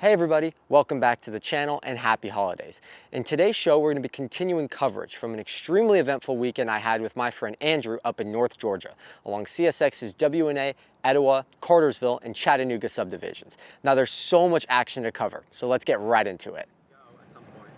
Hey everybody, welcome back to the channel and happy holidays. In today's show, we're going to be continuing coverage from an extremely eventful weekend I had with my friend Andrew up in North Georgia, along CSX's WNA, Etowah, Cartersville, and Chattanooga subdivisions. Now there's so much action to cover, so let's get right into it.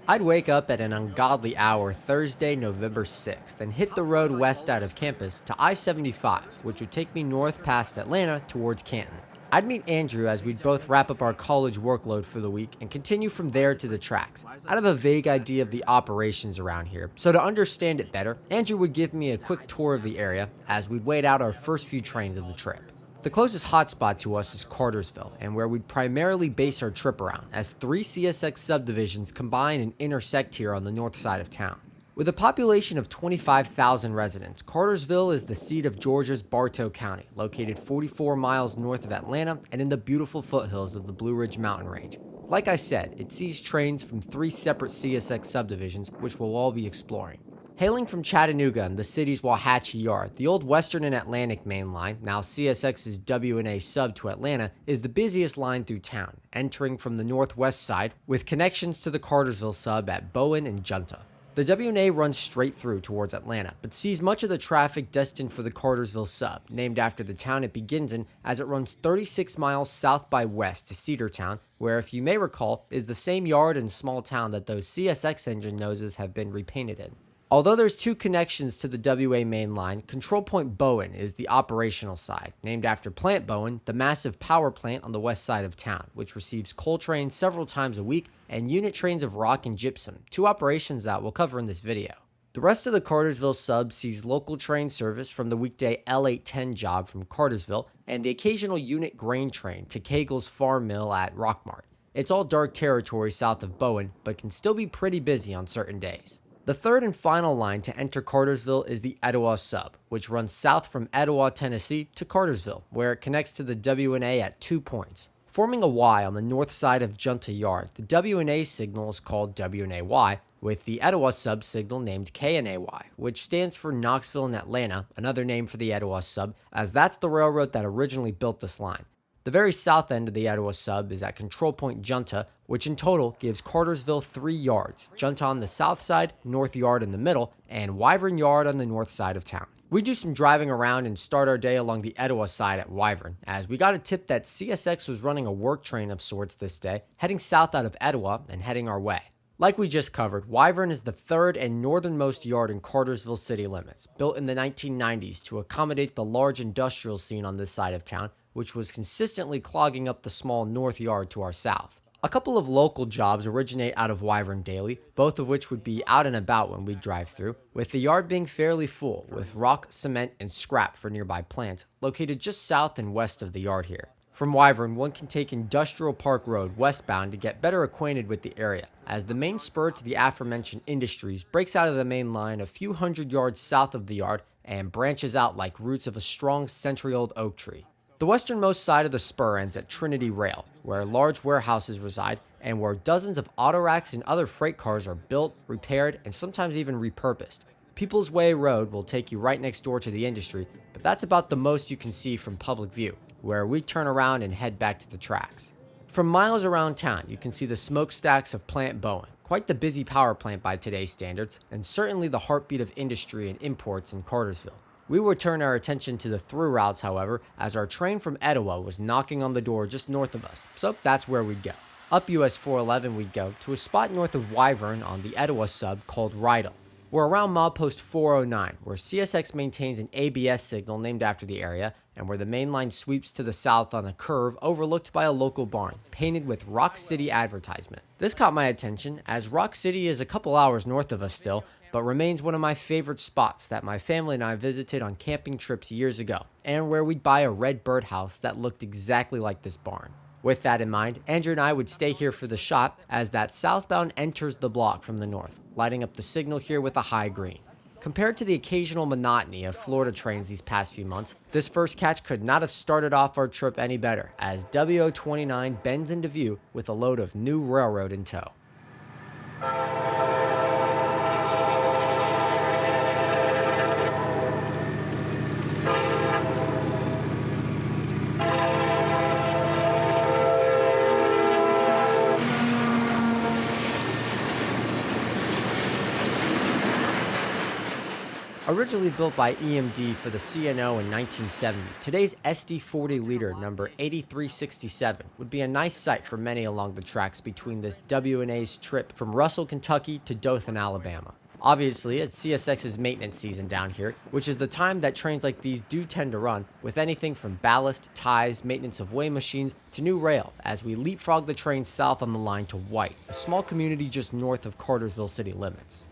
I'd wake up at an ungodly hour Thursday, November 6th, and hit the road west out of campus to I-75, which would take me north past Atlanta towards Canton. I'd meet Andrew as we'd both wrap up our college workload for the week and continue from there to the tracks. I'd have a vague idea of the operations around here, so to understand it better, Andrew would give me a quick tour of the area as we'd wait out our first few trains of the trip. The closest hotspot to us is Cartersville, and where we'd primarily base our trip around, as 3 CSX subdivisions combine and intersect here on the north side of town. With a population of 25,000 residents, Cartersville is the seat of Georgia's Bartow County, located 44 miles north of Atlanta and in the beautiful foothills of the Blue Ridge Mountain Range. Like I said, it sees trains from 3 separate CSX subdivisions, which we'll all be exploring. Hailing from Chattanooga and the city's Waxahachie Yard, the old Western and Atlantic Main Line, now CSX's WNA sub to Atlanta, is the busiest line through town, entering from the northwest side with connections to the Cartersville sub at Bowen and Junta. The WNA runs straight through towards Atlanta, but sees much of the traffic destined for the Cartersville sub, named after the town it begins in, as it runs 36 miles south by west to Cedartown, where, if you may recall, is the same yard and small town that those CSX engine noses have been repainted in. Although there's 2 connections to the WA main line, Control Point Bowen is the operational side, named after Plant Bowen, the massive power plant on the west side of town, which receives coal trains several times a week and unit trains of rock and gypsum, 2 operations that we'll cover in this video. The rest of the Cartersville sub sees local train service from the weekday L810 job from Cartersville and the occasional unit grain train to Cagle's farm mill at Rockmart. It's all dark territory south of Bowen, but can still be pretty busy on certain days. The third and final line to enter Cartersville is the Etowah sub, which runs south from Etowah, Tennessee to Cartersville, where it connects to the WNA at 2 points. Forming a Y on the north side of Junta Yard, the WNA signal is called WNAY, with the Etowah sub signal named KNAY, which stands for Knoxville and Atlanta, another name for the Etowah sub, as that's the railroad that originally built this line. The very south end of the Etowah sub is at Control Point Junta, which in total gives Cartersville 3 yards, Junta on the south side, North Yard in the middle, and Wyvern Yard on the north side of town. We do some driving around and start our day along the Etowah side at Wyvern, as we got a tip that CSX was running a work train of sorts this day, heading south out of Etowah and heading our way. Like we just covered, Wyvern is the 3rd and northernmost yard in Cartersville city limits, built in the 1990s to accommodate the large industrial scene on this side of town, which was consistently clogging up the small north yard to our south. A couple of local jobs originate out of Wyvern daily, both of which would be out and about when we drive through, with the yard being fairly full, with rock, cement, and scrap for nearby plants, located just south and west of the yard here. From Wyvern, one can take Industrial Park Road westbound to get better acquainted with the area, as the main spur to the aforementioned industries breaks out of the main line a few hundred yards south of the yard and branches out like roots of a strong century-old oak tree. The westernmost side of the spur ends at Trinity Rail, where large warehouses reside and where dozens of auto racks and other freight cars are built, repaired, and sometimes even repurposed. People's Way Road will take you right next door to the industry, but that's about the most you can see from public view, where we turn around and head back to the tracks. From miles around town, you can see the smokestacks of Plant Bowen, quite the busy power plant by today's standards, and certainly the heartbeat of industry and imports in Cartersville. We would turn our attention to the through routes, however, as our train from Etowah was knocking on the door just north of us, so that's where we'd go. Up US 411 we'd go to a spot north of Wyvern on the Etowah sub called Rydell. We're around milepost 409, where CSX maintains an ABS signal named after the area, and where the main line sweeps to the south on a curve overlooked by a local barn, painted with Rock City advertisement. This caught my attention, as Rock City is a couple hours north of us still, but remains one of my favorite spots that my family and I visited on camping trips years ago, and where we'd buy a red birdhouse that looked exactly like this barn. With that in mind, Andrew and I would stay here for the shot as that southbound enters the block from the north, lighting up the signal here with a high green. Compared to the occasional monotony of Florida trains these past few months, this first catch could not have started off our trip any better, as WO29 bends into view with a load of new railroad in tow. Originally built by EMD for the C&O in 1970, today's SD40 liter number 8367 would be a nice sight for many along the tracks between this W&A's trip from Russell, Kentucky to Dothan, Alabama. Obviously, it's CSX's maintenance season down here, which is the time that trains like these do tend to run, with anything from ballast, ties, maintenance of weigh machines, to new rail, as we leapfrog the train south on the line to White, a small community just north of Cartersville city limits.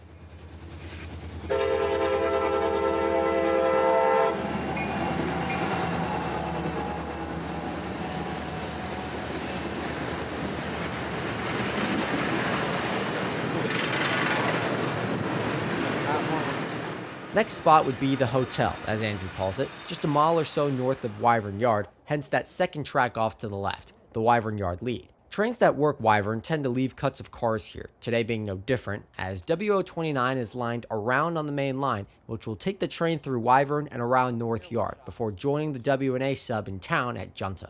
Next spot would be the hotel, as Andrew calls it, just a mile or so north of Wyvern Yard, hence that second track off to the left, the Wyvern Yard lead. Trains that work Wyvern tend to leave cuts of cars here, today being no different, as W029 is lined around on the main line, which will take the train through Wyvern and around North Yard, before joining the W&A sub in town at Junta.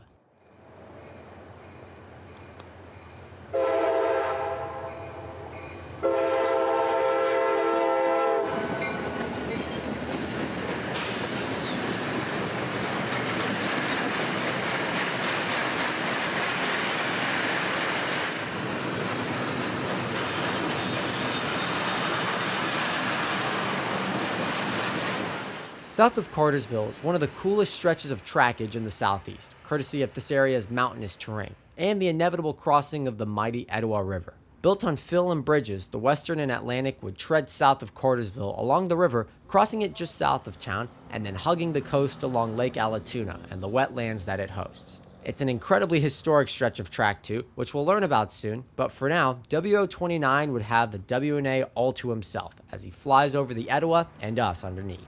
South of Cartersville is one of the coolest stretches of trackage in the southeast, courtesy of this area's mountainous terrain, and the inevitable crossing of the mighty Etowah River. Built on fill and bridges, the Western and Atlantic would tread south of Cartersville along the river, crossing it just south of town, and then hugging the coast along Lake Alatuna and the wetlands that it hosts. It's an incredibly historic stretch of track too, which we'll learn about soon, but for now, W029 would have the W&A all to himself as he flies over the Etowah and us underneath.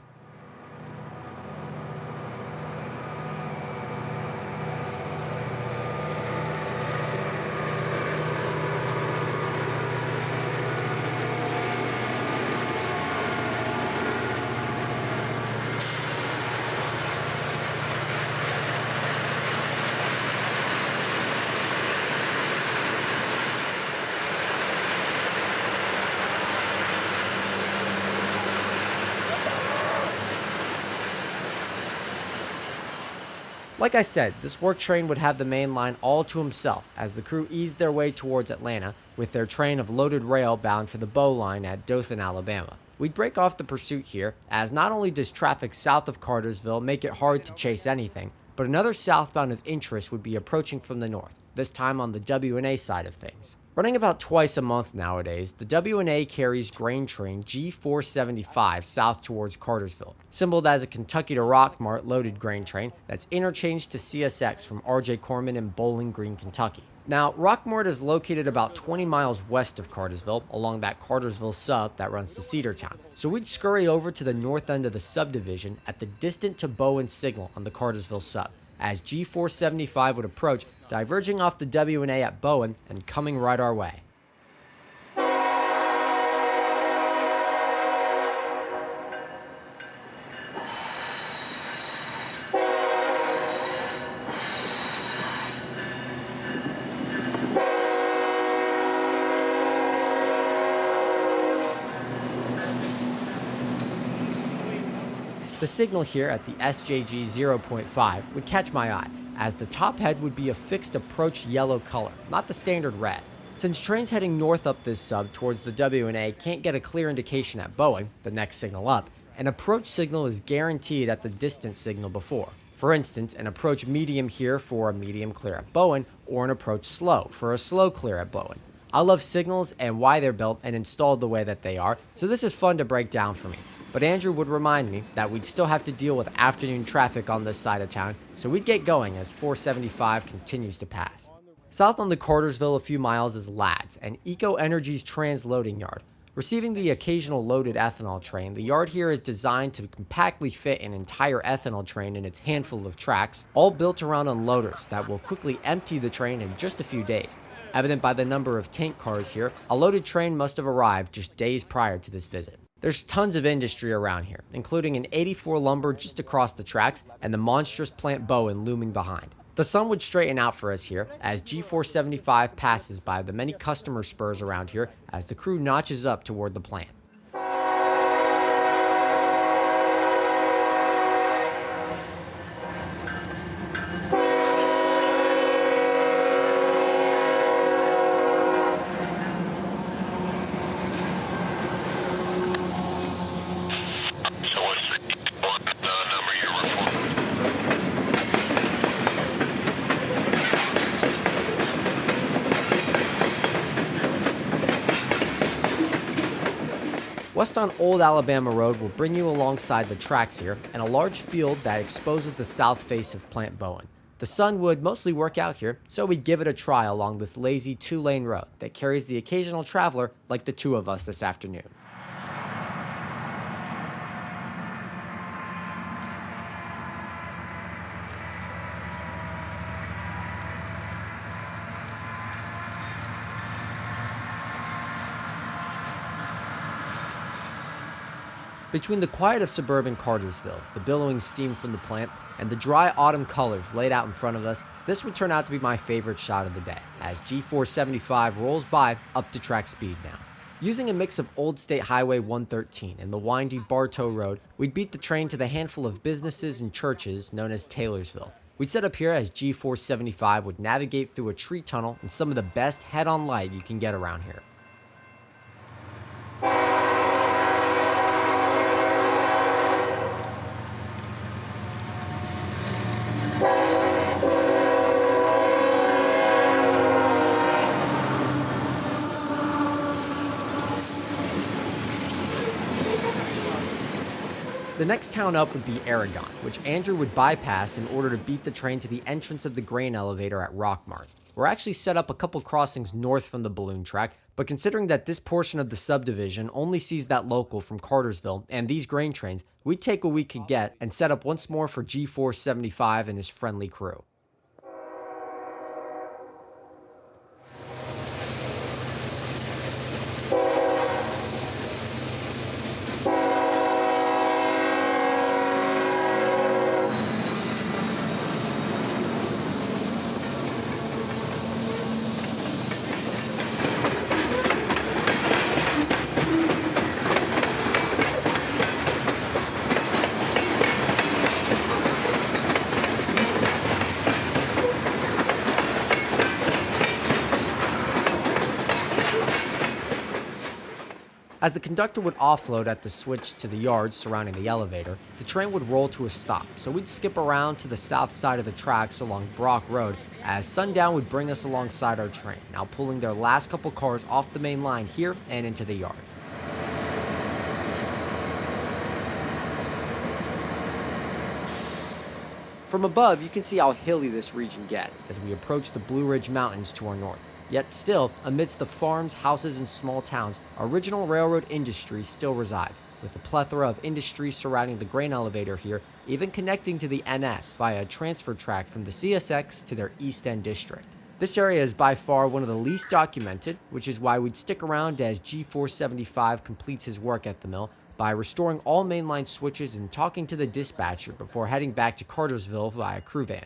Like I said, this work train would have the main line all to himself as the crew eased their way towards Atlanta with their train of loaded rail bound for the Bow line at Dothan, Alabama. We'd break off the pursuit here, as not only does traffic south of Cartersville make it hard to chase anything, but another southbound of interest would be approaching from the north, this time on the W&A side of things. Running about twice a month nowadays, the W&A carries grain train G475 south towards Cartersville, symboled as a Kentucky to Rockmart loaded grain train that's interchanged to CSX from R.J. Corman in Bowling Green, Kentucky. Now, Rockmart is located about 20 miles west of Cartersville, along that Cartersville sub that runs to Cedartown. So we'd scurry over to the north end of the subdivision at the distant to Bowen signal on the Cartersville sub, as G475 would approach, diverging off the W&A at Bowen and coming right our way. The signal here at the SJG 0.5 would catch my eye, as the top head would be a fixed approach yellow color, not the standard red. Since trains heading north up this sub towards the W&A can't get a clear indication at Bowen, the next signal up, an approach signal is guaranteed at the distance signal before. For instance, an approach medium here for a medium clear at Bowen, or an approach slow for a slow clear at Bowen. I love signals and why they're built and installed the way that they are, so this is fun to break down for me. But Andrew would remind me that we'd still have to deal with afternoon traffic on this side of town, so we'd get going as 475 continues to pass. South on the Cartersville a few miles is Ladd's, and Eco Energy's transloading yard. Receiving the occasional loaded ethanol train, the yard here is designed to compactly fit an entire ethanol train in its handful of tracks, all built around unloaders that will quickly empty the train in just a few days. Evident by the number of tank cars here, a loaded train must have arrived just days prior to this visit. There's tons of industry around here, including an 84 lumber just across the tracks and the monstrous plant Bowen looming behind. The sun would straighten out for us here as G475 passes by the many customer spurs around here as the crew notches up toward the plant. West on Old Alabama Road will bring you alongside the tracks here and a large field that exposes the south face of Plant Bowen. The sun would mostly work out here, so we'd give it a try along this lazy 2-lane road that carries the occasional traveler like the two of us this afternoon. Between the quiet of suburban Cartersville, the billowing steam from the plant, and the dry autumn colors laid out in front of us, this would turn out to be my favorite shot of the day, as G475 rolls by up to track speed now. Using a mix of Old State Highway 113 and the windy Bartow Road, we'd beat the train to the handful of businesses and churches known as Taylorsville. We'd set up here as G475 would navigate through a tree tunnel and some of the best head-on light you can get around here. The next town up would be Aragon, which Andrew would bypass in order to beat the train to the entrance of the grain elevator at Rockmart. We're actually set up a couple crossings north from the balloon track, but considering that this portion of the subdivision only sees that local from Cartersville and these grain trains, we'd take what we could get and set up once more for G475 and his friendly crew. As the conductor would offload at the switch to the yards surrounding the elevator, the train would roll to a stop, so we'd skip around to the south side of the tracks along Brock Road as sundown would bring us alongside our train, now pulling their last couple cars off the main line here and into the yard. From above, you can see how hilly this region gets as we approach the Blue Ridge Mountains to our north. Yet still, amidst the farms, houses, and small towns, original railroad industry still resides, with a plethora of industries surrounding the grain elevator here, even connecting to the NS via a transfer track from the CSX to their East End district. This area is by far one of the least documented, which is why we'd stick around as G475 completes his work at the mill by restoring all mainline switches and talking to the dispatcher before heading back to Cartersville via crew van.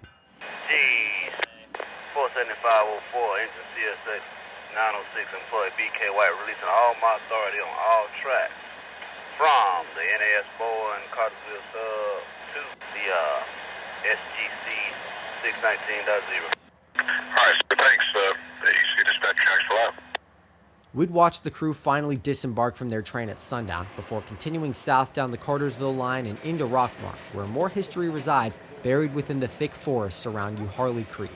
G47504, engine CSX 906, employee BK White, releasing all my authority on all tracks from the NAS Bowen Cartersville sub to the SGC 619.0. Alright, so thanks. You dispatch tracks for that. We'd watch the crew finally disembark from their train at sundown before continuing south down the Cartersville line and into Rockmart, where more history resides buried within the thick forests surrounding Harley Creek.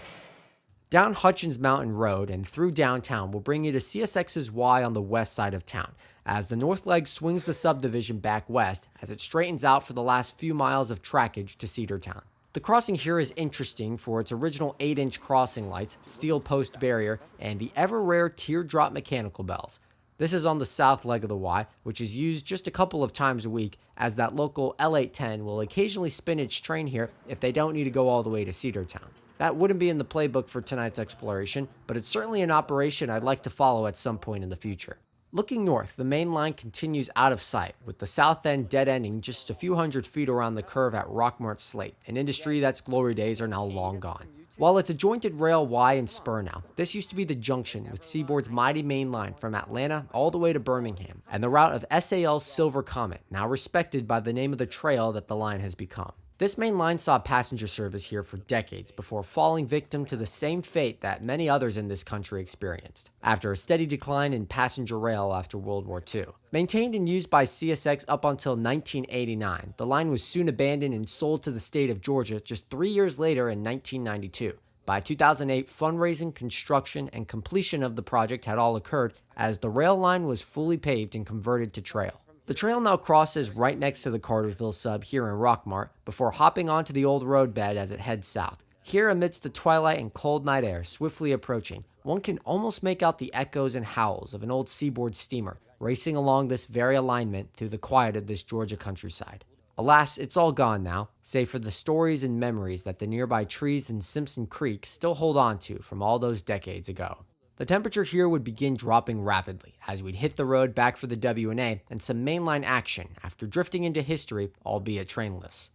Down Hutchins Mountain Road and through downtown will bring you to CSX's Y on the west side of town, as the north leg swings the subdivision back west as it straightens out for the last few miles of trackage to Cedartown. The crossing here is interesting for its original 8-inch crossing lights, steel post barrier, and the ever-rare teardrop mechanical bells. This is on the south leg of the Y, which is used just a couple of times a week, as that local L810 will occasionally spin its train here if they don't need to go all the way to Cedartown. That wouldn't be in the playbook for tonight's exploration, but it's certainly an operation I'd like to follow at some point in the future. Looking north, the main line continues out of sight, with the south end dead-ending just a few hundred feet around the curve at Rockmart Slate, an industry that's glory days are now long gone. While it's a jointed rail Y and spur now, this used to be the junction with Seaboard's mighty main line from Atlanta all the way to Birmingham, and the route of SAL's Silver Comet, now respected by the name of the trail that the line has become. This main line saw passenger service here for decades before falling victim to the same fate that many others in this country experienced, after a steady decline in passenger rail after World War II. Maintained and used by CSX up until 1989, the line was soon abandoned and sold to the state of Georgia just 3 years later in 1992. By 2008, fundraising, construction, and completion of the project had all occurred as the rail line was fully paved and converted to trail. The trail now crosses right next to the Cartersville sub here in Rockmart before hopping onto the old roadbed as it heads south. Here, amidst the twilight and cold night air swiftly approaching, one can almost make out the echoes and howls of an old seaboard steamer racing along this very alignment through the quiet of this Georgia countryside. Alas, it's all gone now, save for the stories and memories that the nearby trees in Simpson Creek still hold on to from all those decades ago. The temperature here would begin dropping rapidly as we'd hit the road back for the W&A and some mainline action after drifting into history, albeit trainless.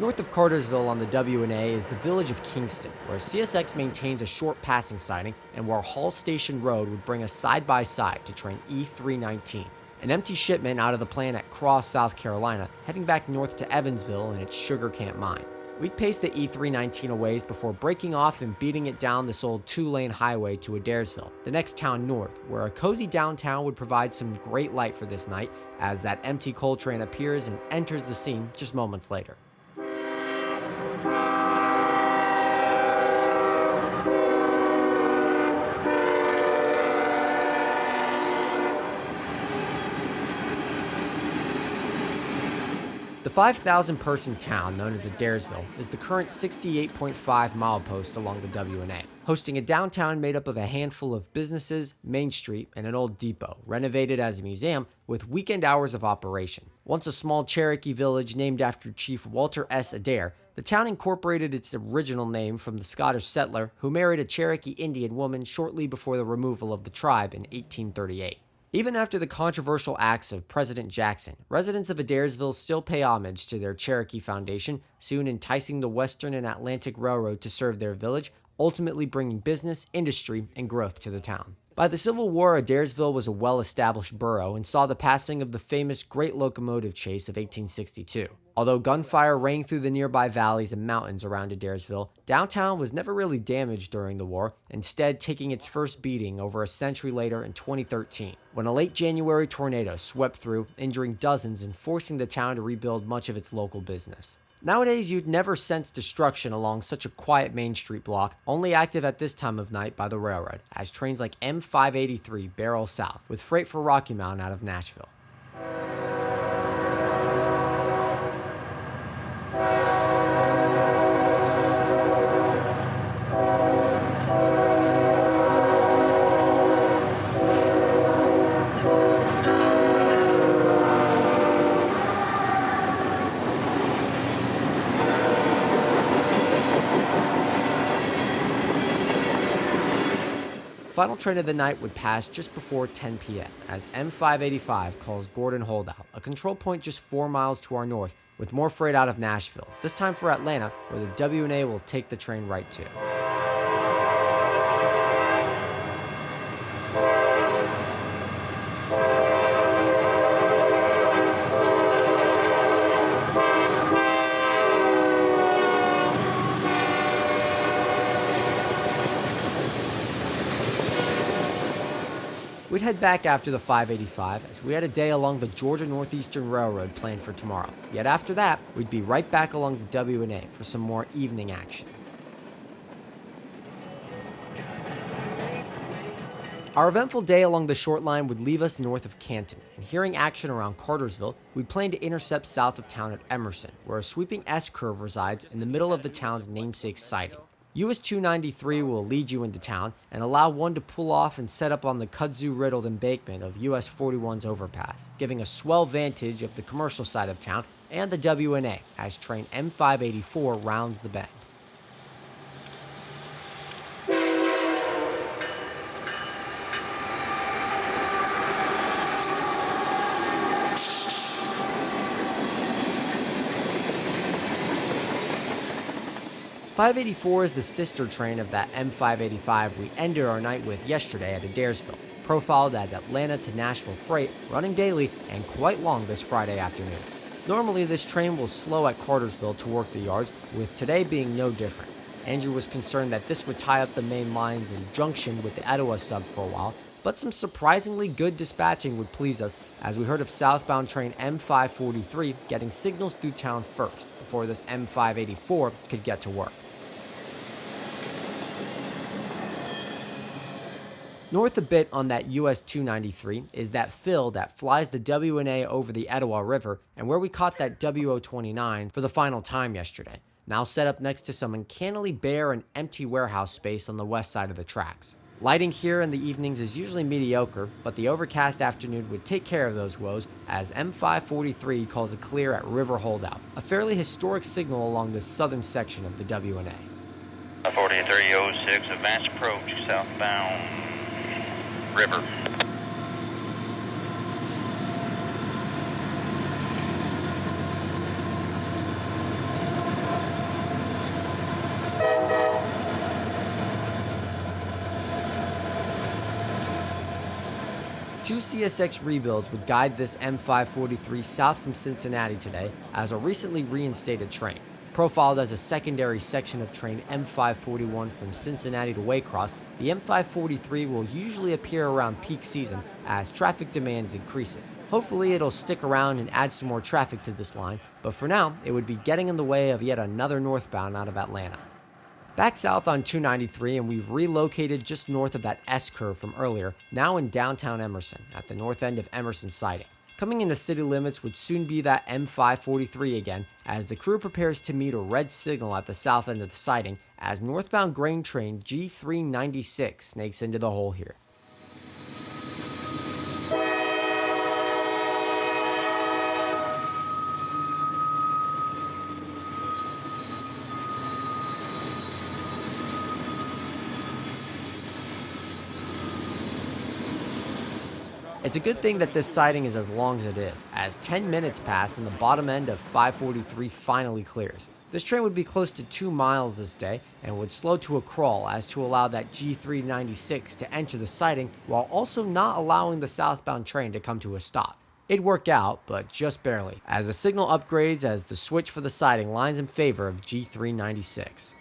North of Cartersville on the W&A is the village of Kingston, where CSX maintains a short passing siding and where Hall Station Road would bring us side by side to train E319, an empty shipment out of the plant at Cross, South Carolina, heading back north to Evansville and its Sugar Camp mine. We'd pace the E319 a ways before breaking off and beating it down this old 2-lane highway to Adairsville, the next town north, where a cozy downtown would provide some great light for this night as that empty coal train appears and enters the scene just moments later. The 5,000-person town known as Adairsville is the current 68.5 milepost along the W&A, hosting a downtown made up of a handful of businesses, Main Street, and an old depot, renovated as a museum with weekend hours of operation. Once a small Cherokee village named after Chief Walter S. Adair, the town incorporated its original name from the Scottish settler who married a Cherokee Indian woman shortly before the removal of the tribe in 1838. Even after the controversial acts of President Jackson, residents of Adairsville still pay homage to their Cherokee foundation, soon enticing the Western and Atlantic Railroad to serve their village, ultimately bringing business, industry, and growth to the town. By the Civil War, Adairsville was a well-established borough and saw the passing of the famous Great Locomotive Chase of 1862. Although gunfire rang through the nearby valleys and mountains around Adairsville, downtown was never really damaged during the war, instead taking its first beating over a century later in 2013, when a late January tornado swept through, injuring dozens and forcing the town to rebuild much of its local business. Nowadays, you'd never sense destruction along such a quiet Main Street block, only active at this time of night by the railroad, as trains like M583 barrel south, with freight for Rocky Mountain out of Nashville. Final train of the night would pass just before 10 p.m. as M585 calls Gordon Holdout, a control point just 4 miles to our north, with more freight out of Nashville, this time for Atlanta, where the W&A will take the train right to. 'We'd head back after the 585 as we had a day along the Georgia Northeastern Railroad planned for tomorrow. Yet after that, we'd be right back along the W&A for some more evening action. Our eventful day along the short line would leave us north of Canton, and hearing action around Cartersville, we'd plan to intercept south of town at Emerson, where a sweeping S-curve resides in the middle of the town's namesake siding. US 293 will lead you into town and allow one to pull off and set up on the kudzu-riddled embankment of US 41's overpass, giving a swell vantage of the commercial side of town and the W&A as train M584 rounds the bend. .584 is the sister train of that M585 we ended our night with yesterday at Adairsville, profiled as Atlanta to Nashville freight, running daily and quite long this Friday afternoon. Normally this train will slow at Cartersville to work the yards, with today being no different. Andrew was concerned that this would tie up the main lines and junction with the Etowah sub for a while, but some surprisingly good dispatching would please us as we heard of southbound train M543 getting signals through town first, before this M584 could get to work. North a bit on that US 293 is that fill that flies the WNA over the Etowah River and where we caught that WO29 for the final time yesterday, now set up next to some uncannily bare and empty warehouse space on the west side of the tracks. Lighting here in the evenings is usually mediocre, but the overcast afternoon would take care of those woes as M543 calls a clear at River Holdout, a fairly historic signal along the southern section of the WNA. 4306, advance approach, southbound River. Two CSX rebuilds would guide this M543 south from Cincinnati today as a recently reinstated train. Profiled as a secondary section of train M541 from Cincinnati to Waycross, the M543 will usually appear around peak season as traffic demands increases. Hopefully it'll stick around and add some more traffic to this line, but for now, it would be getting in the way of yet another northbound out of Atlanta. Back south on 293, and we've relocated just north of that S-curve from earlier, now in downtown Emerson, at the north end of Emerson siding. Coming into city limits would soon be that M543 again, as the crew prepares to meet a red signal at the south end of the siding as northbound grain train G396 snakes into the hole here. It's a good thing that this siding is as long as it is, as 10 minutes pass and the bottom end of 543 finally clears. This train would be close to 2 miles this day and would slow to a crawl as to allow that G396 to enter the siding while also not allowing the southbound train to come to a stop. It'd work out, but just barely, as the signal upgrades as the switch for the siding lines in favor of G396.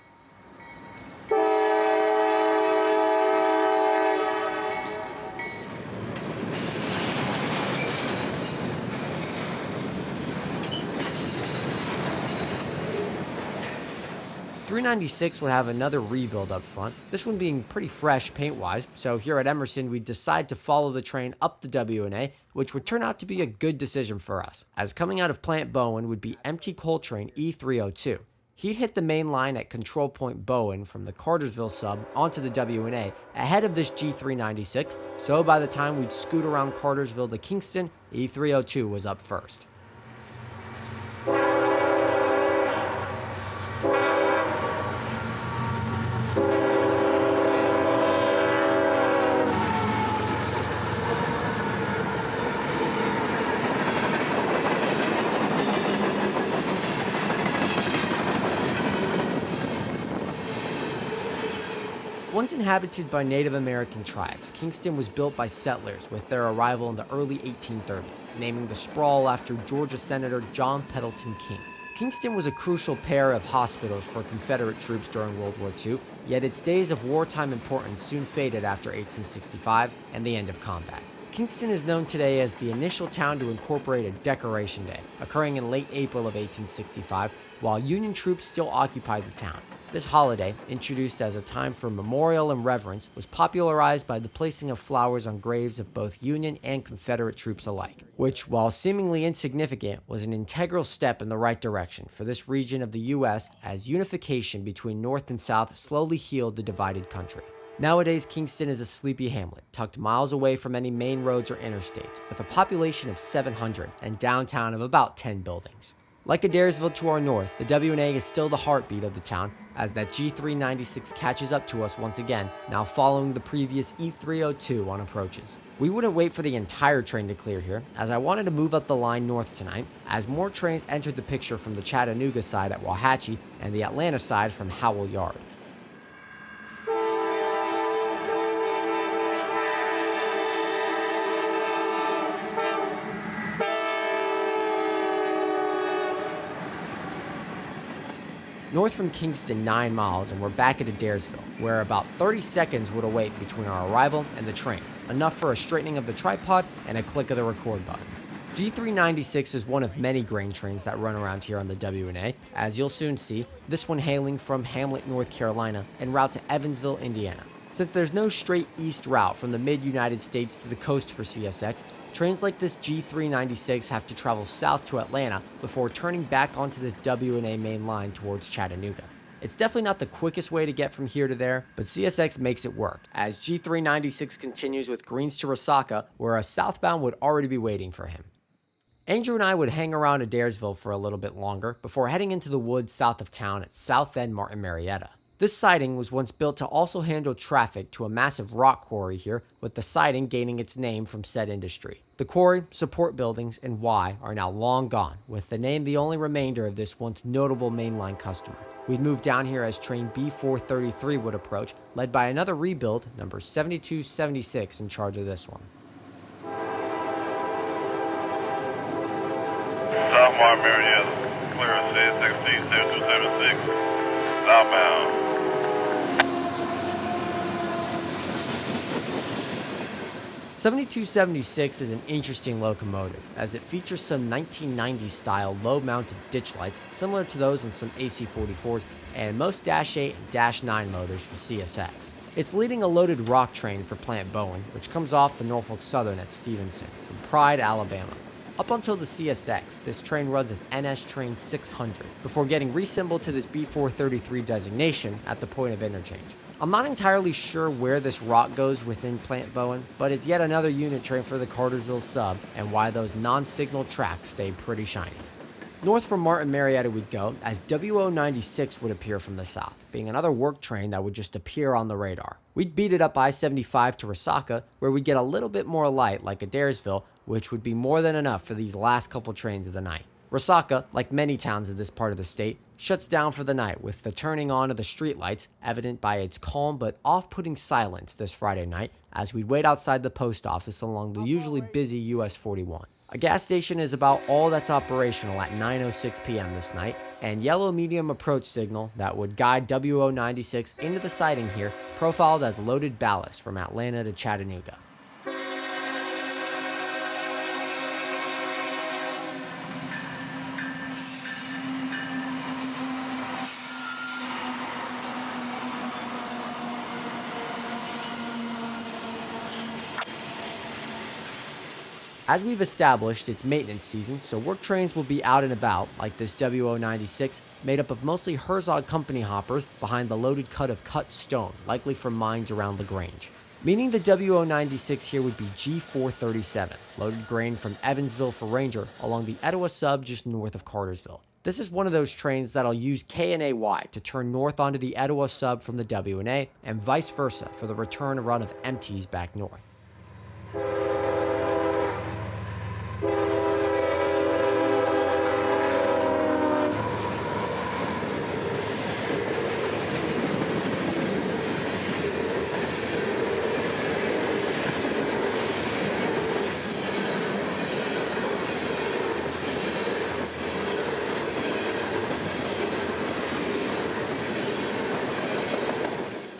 396 would have another rebuild up front, this one being pretty fresh paint-wise, so here at Emerson we decide to follow the train up the WNA, which would turn out to be a good decision for us, as coming out of Plant Bowen would be empty coal train E302. He'd hit the main line at Control Point Bowen from the Cartersville sub onto the WNA ahead of this G396, so by the time we'd scoot around Cartersville to Kingston, E302 was up first. Once inhabited by Native American tribes, Kingston was built by settlers with their arrival in the early 1830s, naming the sprawl after Georgia Senator John Pendleton King. Kingston was a crucial pair of hospitals for Confederate troops during World War II, yet its days of wartime importance soon faded after 1865 and the end of combat. Kingston is known today as the initial town to incorporate a Decoration Day, occurring in late April of 1865, while Union troops still occupied the town. This holiday, introduced as a time for memorial and reverence, was popularized by the placing of flowers on graves of both Union and Confederate troops alike, which, while seemingly insignificant, was an integral step in the right direction for this region of the U.S. as unification between North and South slowly healed the divided country. Nowadays, Kingston is a sleepy hamlet, tucked miles away from any main roads or interstates, with a population of 700 and downtown of about 10 buildings. Like Adairsville to our north, the WNA is still the heartbeat of the town, as that G396 catches up to us once again, now following the previous E302 on approaches. We wouldn't wait for the entire train to clear here, as I wanted to move up the line north tonight, as more trains entered the picture from the Chattanooga side at Wauhatchie and the Atlanta side from Howell Yard. North from Kingston 9 miles and we're back at Adairsville, where about 30 seconds would await between our arrival and the trains, enough for a straightening of the tripod and a click of the record button. G396 is one of many grain trains that run around here on the WNA, as you'll soon see, this one hailing from Hamlet, North Carolina, en route to Evansville, Indiana. Since there's no straight east route from the mid-United States to the coast for CSX, trains like this G396 have to travel south to Atlanta before turning back onto this WNA main line towards Chattanooga. It's definitely not the quickest way to get from here to there, but CSX makes it work, as G396 continues with Greens to Resaca, where a southbound would already be waiting for him. Andrew and I would hang around Adairsville for a little bit longer before heading into the woods south of town at South End Martin Marietta. This siding was once built to also handle traffic to a massive rock quarry here, with the siding gaining its name from said industry. The quarry, support buildings, and Y are now long gone, with the name the only remainder of this once notable mainline customer. We'd move down here as train B433 would approach, led by another rebuild, number 7276, in charge of this one. South Martin Marietta, clear CSX 7276, southbound. 7276 is an interesting locomotive, as it features some 1990s style low-mounted ditch lights similar to those on some AC-44s and most Dash 8 and Dash 9 motors for CSX. It's leading a loaded rock train for Plant Bowen, which comes off the Norfolk Southern at Stevenson from Pride, Alabama. Up until the CSX, this train runs as NS Train 600, before getting resymboled to this B433 designation at the point of interchange. I'm not entirely sure where this rock goes within Plant Bowen, but it's yet another unit train for the Cartersville sub, and why those non-signal tracks stay pretty shiny. North from Martin Marietta we'd go, as WO96 would appear from the south, being another work train that would just appear on the radar. We'd beat it up I-75 to Resaca, where we'd get a little bit more light like Adairsville, which would be more than enough for these last couple trains of the night. Resaca, like many towns of this part of the state, shuts down for the night with the turning on of the streetlights evident by its calm but off-putting silence this Friday night as we wait outside the post office along the usually busy US 41. A gas station is about all that's operational at 9:06 p.m. this night, and yellow medium approach signal that would guide WO96 into the siding here profiled as loaded ballast from Atlanta to Chattanooga. As we've established, it's maintenance season, so work trains will be out and about, like this WO96, made up of mostly Herzog Company hoppers behind the loaded cut of cut stone, likely from mines around LaGrange. Meaning the WO96 here would be G437, loaded grain from Evansville for Ranger along the Etowah sub just north of Cartersville. This is one of those trains that'll use K&AY to turn north onto the Etowah sub from the WNA, and vice versa for the return run of empties back north.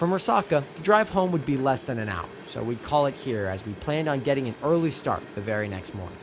From Resaca, the drive home would be less than an hour, so we'd call it here as we planned on getting an early start the very next morning.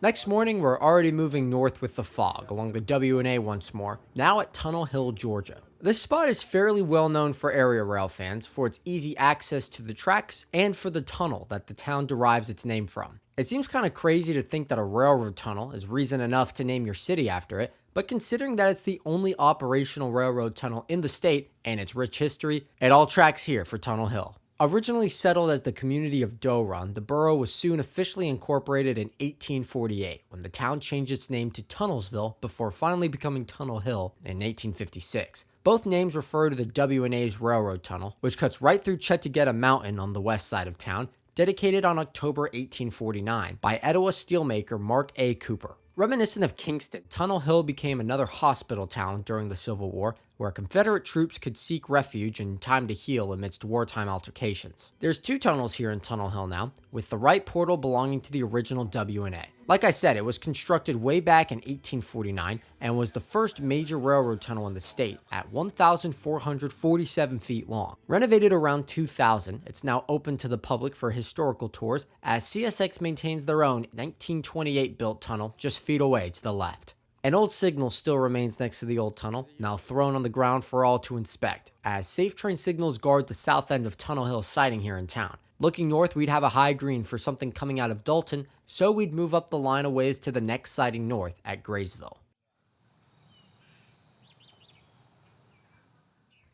Next morning, we're already moving north with the fog along the WNA once more, now at Tunnel Hill, Georgia. This spot is fairly well known for area rail fans for its easy access to the tracks and for the tunnel that the town derives its name from. It seems kind of crazy to think that a railroad tunnel is reason enough to name your city after it, but considering that it's the only operational railroad tunnel in the state and its rich history, it all tracks here for Tunnel Hill. Originally settled as the community of Doe Run, the borough was soon officially incorporated in 1848 when the town changed its name to Tunnelsville before finally becoming Tunnel Hill in 1856. Both names refer to the WNA's railroad tunnel, which cuts right through Chattanooga Mountain on the west side of town, dedicated on October 1849 by Etowah steelmaker Mark A. Cooper. Reminiscent of Kingston, Tunnel Hill became another hospital town during the Civil War, where Confederate troops could seek refuge and time to heal amidst wartime altercations. There's two tunnels here in Tunnel Hill now, with the right portal belonging to the original WNA. Like I said, it was constructed way back in 1849 and was the first major railroad tunnel in the state at 1,447 feet long. Renovated around 2000, it's now open to the public for historical tours as CSX maintains their own 1928 built tunnel just feet away to the left. An old signal still remains next to the old tunnel, now thrown on the ground for all to inspect, as safe train signals guard the south end of Tunnel Hill siding here in town. Looking north, we'd have a high green for something coming out of Dalton, so we'd move up the line a ways to the next siding north at Graysville.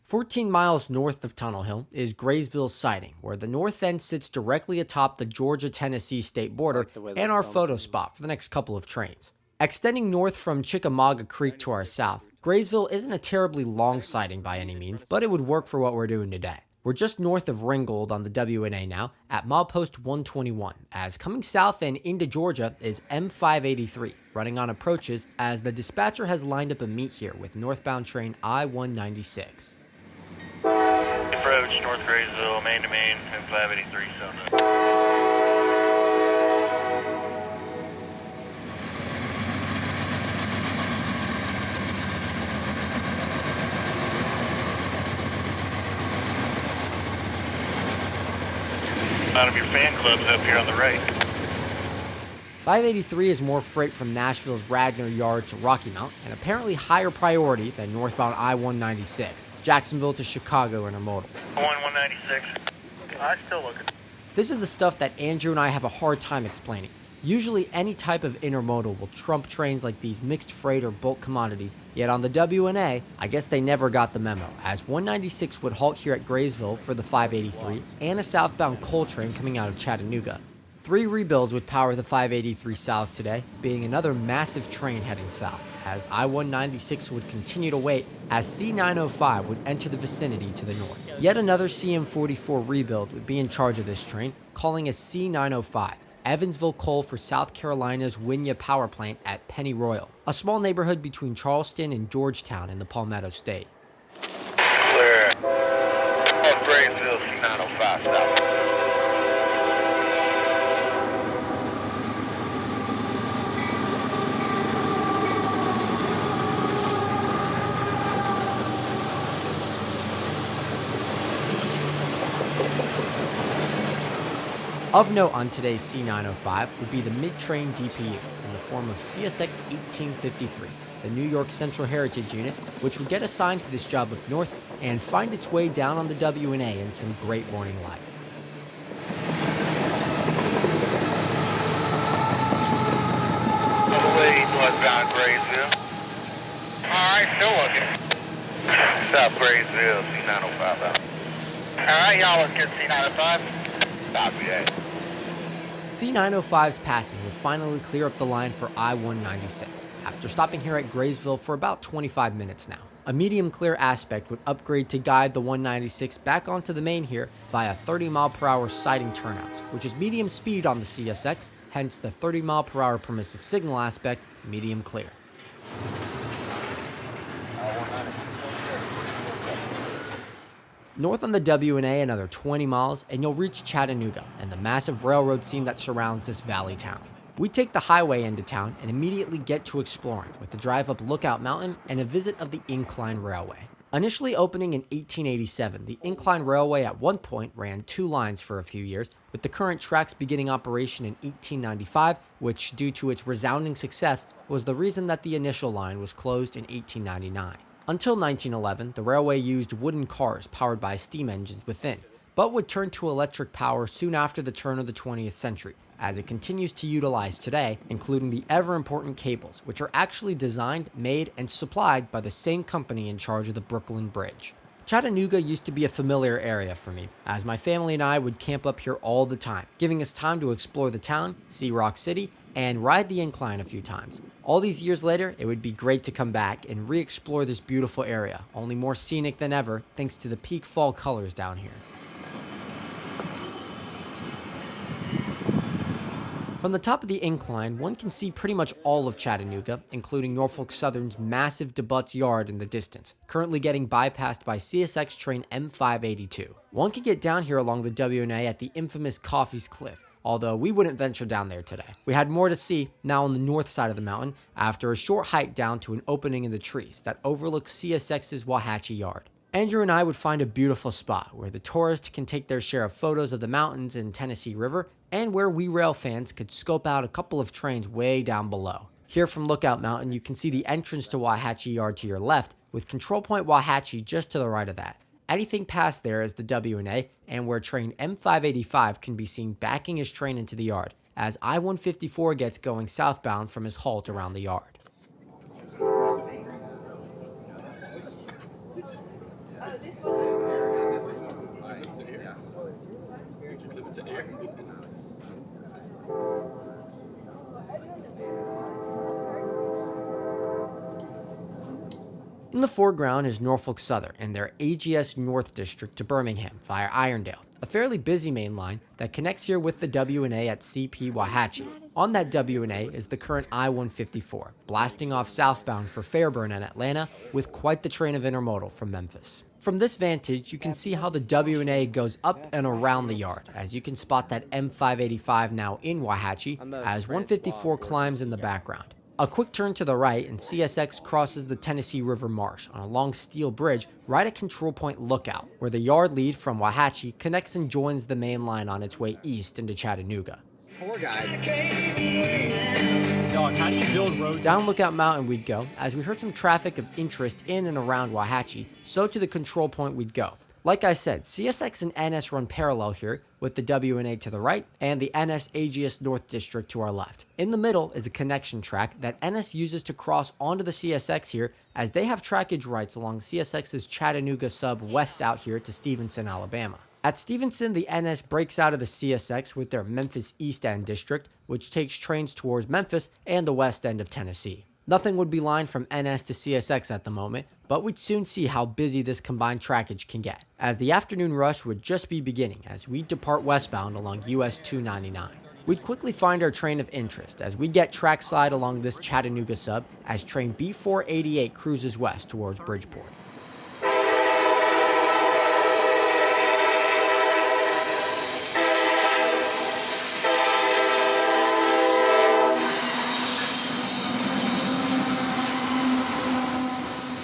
14 miles north of Tunnel Hill is Graysville siding, where the north end sits directly atop the Georgia-Tennessee state border and our photo spot for the next couple of trains. Extending north from Chickamauga Creek to our south, Graysville isn't a terribly long siding by any means, but it would work for what we're doing today. We're just north of Ringgold on the WNA now, at milepost 121, as coming south and into Georgia is M583, running on approaches as the dispatcher has lined up a meet here with northbound train I-196. Approach North Graysville, main to main, M583 south. Out of your fan clubs up here on the right. 583 is more freight from Nashville's Radnor Yard to Rocky Mount, and apparently higher priority than northbound I-196, Jacksonville to Chicago intermodal. 196. I'm still looking. This is the stuff that Andrew and I have a hard time explaining. Usually any type of intermodal will trump trains like these mixed freight or bulk commodities, yet on the WNA, I guess they never got the memo, as 196 would halt here at Graysville for the 583 and a southbound coal train coming out of Chattanooga. 3 rebuilds would power the 583 south today, being another massive train heading south, as I-196 would continue to wait as C905 would enter the vicinity to the north. Yet another CM44 rebuild would be in charge of this train, calling as C905. Evansville coal for South Carolina's Winya power plant at Penny Royal, a small neighborhood between Charleston and Georgetown in the Palmetto State. Clear. North Graysville, C905 south. Of note on today's C905 would be the mid-train DPU in the form of CSX 1853, the New York Central Heritage Unit, which would get assigned to this job up north and find its way down on the WNA in some great morning light. All the way northbound Graysville. Alright, still looking. South Graysville, C905 out. Alright, y'all look good, C905. Copy that. C905's passing would finally clear up the line for I-196, after stopping here at Graysville for about 25 minutes now. A medium clear aspect would upgrade to guide the 196 back onto the main here via 30-mile-per-hour siding turnouts, which is medium speed on the CSX, hence the 30-mile-per-hour permissive signal aspect, medium clear. North on the WNA another 20 miles and you'll reach Chattanooga and the massive railroad scene that surrounds this valley town. We take the highway into town and immediately get to exploring with the drive up Lookout Mountain and a visit of the Incline Railway. Initially opening in 1887, the Incline Railway at one point ran 2 lines for a few years, with the current tracks beginning operation in 1895, which, due to its resounding success, was the reason that the initial line was closed in 1899. Until 1911, the railway used wooden cars powered by steam engines within, but would turn to electric power soon after the turn of the 20th century, as it continues to utilize today, including the ever-important cables, which are actually designed, made, and supplied by the same company in charge of the Brooklyn Bridge. Chattanooga used to be a familiar area for me, as my family and I would camp up here all the time, giving us time to explore the town, see Rock City, and ride the incline a few times. All these years later, it would be great to come back and re-explore this beautiful area, only more scenic than ever thanks to the peak fall colors down here. From the top of the incline, one can see pretty much all of Chattanooga, including Norfolk Southern's massive DeButts Yard in the distance, currently getting bypassed by CSX train M582. One can get down here along the WNA at the infamous Coffey's Cliff, although we wouldn't venture down there today. We had more to see now on the north side of the mountain after a short hike down to an opening in the trees that overlooks CSX's Wauhatchie Yard. Andrew and I would find a beautiful spot where the tourists can take their share of photos of the mountains and Tennessee River, and where we rail fans could scope out a couple of trains way down below. Here from Lookout Mountain, you can see the entrance to Wauhatchie Yard to your left, with Control Point Wauhatchie just to the right of that. Anything past there is the W&A, and where train M585 can be seen backing his train into the yard, as I-154 gets going southbound from his halt around the yard. In the foreground is Norfolk Southern and their AGS North District to Birmingham via Irondale, a fairly busy main line that connects here with the W&A at CP Wauhatchie. On that W&A is the current I-154, blasting off southbound for Fairburn and Atlanta with quite the train of intermodal from Memphis. From this vantage, you can see how the W&A goes up and around the yard, as you can spot that M585 now in Wauhatchie as 154 climbs in the background. A quick turn to the right and CSX crosses the Tennessee River Marsh on a long steel bridge right at Control Point Lookout, where the yard lead from Wauhatchie connects and joins the main line on its way east into Chattanooga. Tour guide. Dog, how do you build roads? Down Lookout Mountain we'd go, as we heard some traffic of interest in and around Wauhatchie, so to the Control Point we'd go. Like I said, CSX and NS run parallel here, with the W&A to the right and the NS AGS North District to our left. In the middle is a connection track that NS uses to cross onto the CSX here, as they have trackage rights along CSX's Chattanooga sub west out here to Stevenson, Alabama. At Stevenson, the NS breaks out of the CSX with their Memphis East End District, which takes trains towards Memphis and the west end of Tennessee. Nothing would be lined from NS to CSX at the moment, but we'd soon see how busy this combined trackage can get, as the afternoon rush would just be beginning as we depart westbound along US 299. We'd quickly find our train of interest as we get trackside along this Chattanooga sub as train B488 cruises west towards Bridgeport.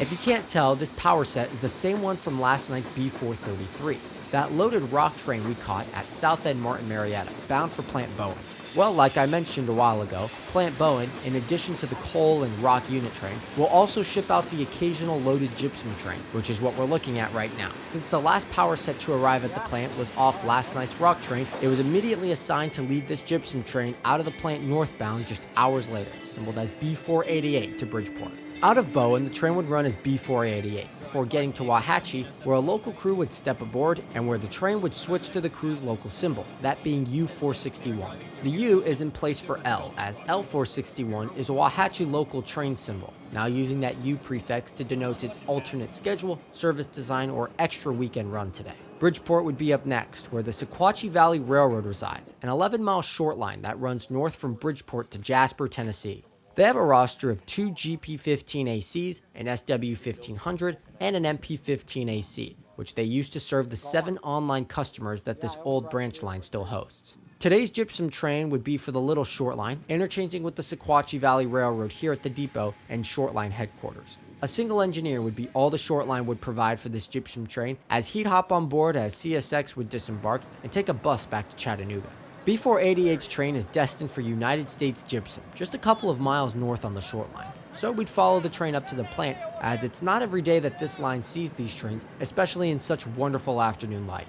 If you can't tell, this power set is the same one from last night's B433, that loaded rock train we caught at South End Martin Marietta, bound for Plant Bowen. Well, like I mentioned a while ago, Plant Bowen, in addition to the coal and rock unit trains, will also ship out the occasional loaded gypsum train, which is what we're looking at right now. Since the last power set to arrive at the plant was off last night's rock train, it was immediately assigned to lead this gypsum train out of the plant northbound just hours later, symboled as B488 to Bridgeport. Out of Bowen, the train would run as B488, before getting to Wauhatchie, where a local crew would step aboard and where the train would switch to the crew's local symbol, that being U461. The U is in place for L, as L461 is a Wauhatchie local train symbol, now using that U prefix to denote its alternate schedule, service design, or extra weekend run today. Bridgeport would be up next, where the Sequatchie Valley Railroad resides, an 11-mile short line that runs north from Bridgeport to Jasper, Tennessee. They have a roster of 2 GP15ACs, an SW1500, and an MP15AC, which they use to serve the 7 online customers that this old branch line still hosts. Today's gypsum train would be for the Little Short Line, interchanging with the Sequatchie Valley Railroad here at the depot and Short Line headquarters. A single engineer would be all the Short Line would provide for this gypsum train, as he'd hop on board as CSX would disembark and take a bus back to Chattanooga. B488's train is destined for United States Gypsum, just a couple of miles north on the Short Line. So we'd follow the train up to the plant, as it's not every day that this line sees these trains, especially in such wonderful afternoon light.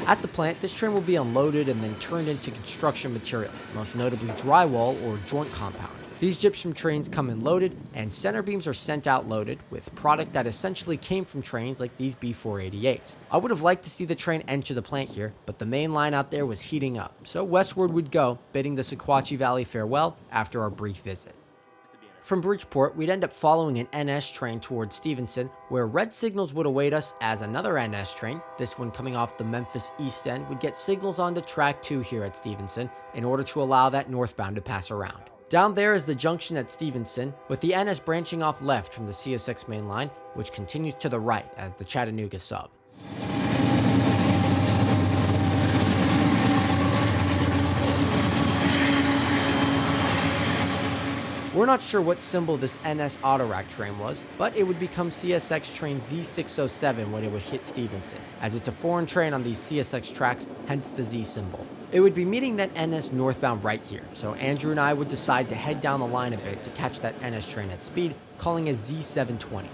At the plant, this train will be unloaded and then turned into construction materials, most notably drywall or joint compound. These gypsum trains come in loaded, and center beams are sent out loaded with product that essentially came from trains like these B488s. I would have liked to see the train enter the plant here, but the main line out there was heating up, so westward we'd go, bidding the Sequatchie Valley farewell after our brief visit. From Bridgeport, we'd end up following an NS train towards Stevenson, where red signals would await us as another NS train, this one coming off the Memphis East End, would get signals onto track 2 here at Stevenson in order to allow that northbound to pass around. Down there is the junction at Stevenson, with the NS branching off left from the CSX main line, which continues to the right as the Chattanooga sub. We're not sure what symbol this NS Autorack train was, but it would become CSX train Z607 when it would hit Stevenson, as it's a foreign train on these CSX tracks, hence the Z symbol. It would be meeting that NS northbound right here, so Andrew and I would decide to head down the line a bit to catch that NS train at speed, calling it Z720.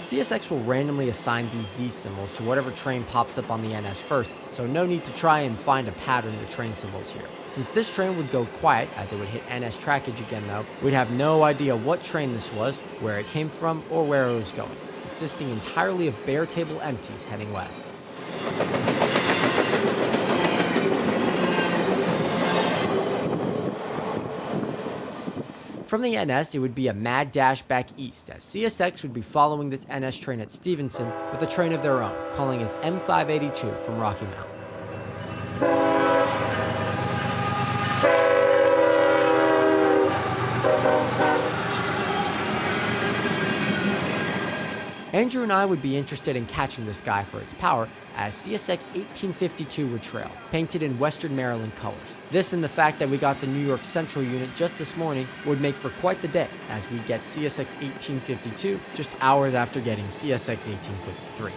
CSX will randomly assign these Z symbols to whatever train pops up on the NS first, so no need to try and find a pattern of train symbols here. Since this train would go quiet as it would hit NS trackage again though, we'd have no idea what train this was, where it came from, or where it was going, consisting entirely of bare table empties heading west. From the NS, it would be a mad dash back east, as CSX would be following this NS train at Stevenson with a train of their own, calling it M582 from Rocky Mount. Andrew and I would be interested in catching this guy for its power, as CSX 1852 would trail, painted in Western Maryland colors. This and the fact that we got the New York Central unit just this morning would make for quite the day, as we get CSX 1852 just hours after getting CSX 1853.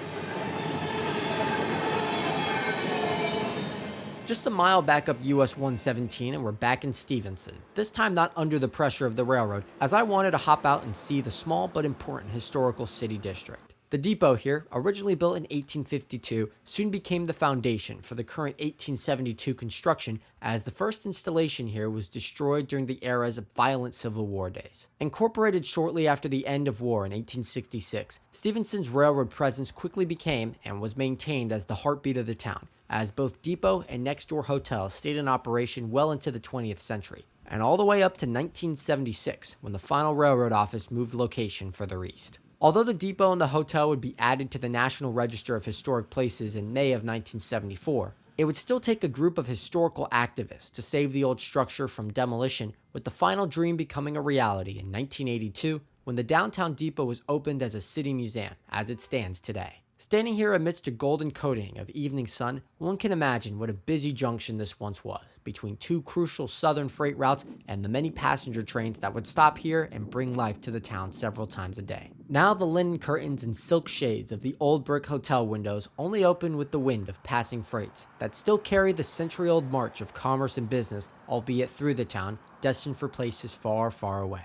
Just a mile back up US 117 and we're back in Stevenson, this time not under the pressure of the railroad, as I wanted to hop out and see the small but important historical city district. The depot here, originally built in 1852, soon became the foundation for the current 1872 construction, as the first installation here was destroyed during the eras of violent Civil War days. Incorporated shortly after the end of war in 1866, Stevenson's railroad presence quickly became and was maintained as the heartbeat of the town, as both depot and next-door hotels stayed in operation well into the 20th century, and all the way up to 1976, when the final railroad office moved location further east. Although the depot and the hotel would be added to the National Register of Historic Places in May of 1974, it would still take a group of historical activists to save the old structure from demolition, with the final dream becoming a reality in 1982 when the downtown depot was opened as a city museum, as it stands today. Standing here amidst a golden coating of evening sun, one can imagine what a busy junction this once was, between two crucial southern freight routes and the many passenger trains that would stop here and bring life to the town several times a day. Now the linen curtains and silk shades of the old brick hotel windows only open with the wind of passing freights that still carry the century-old march of commerce and business, albeit through the town, destined for places far, far away.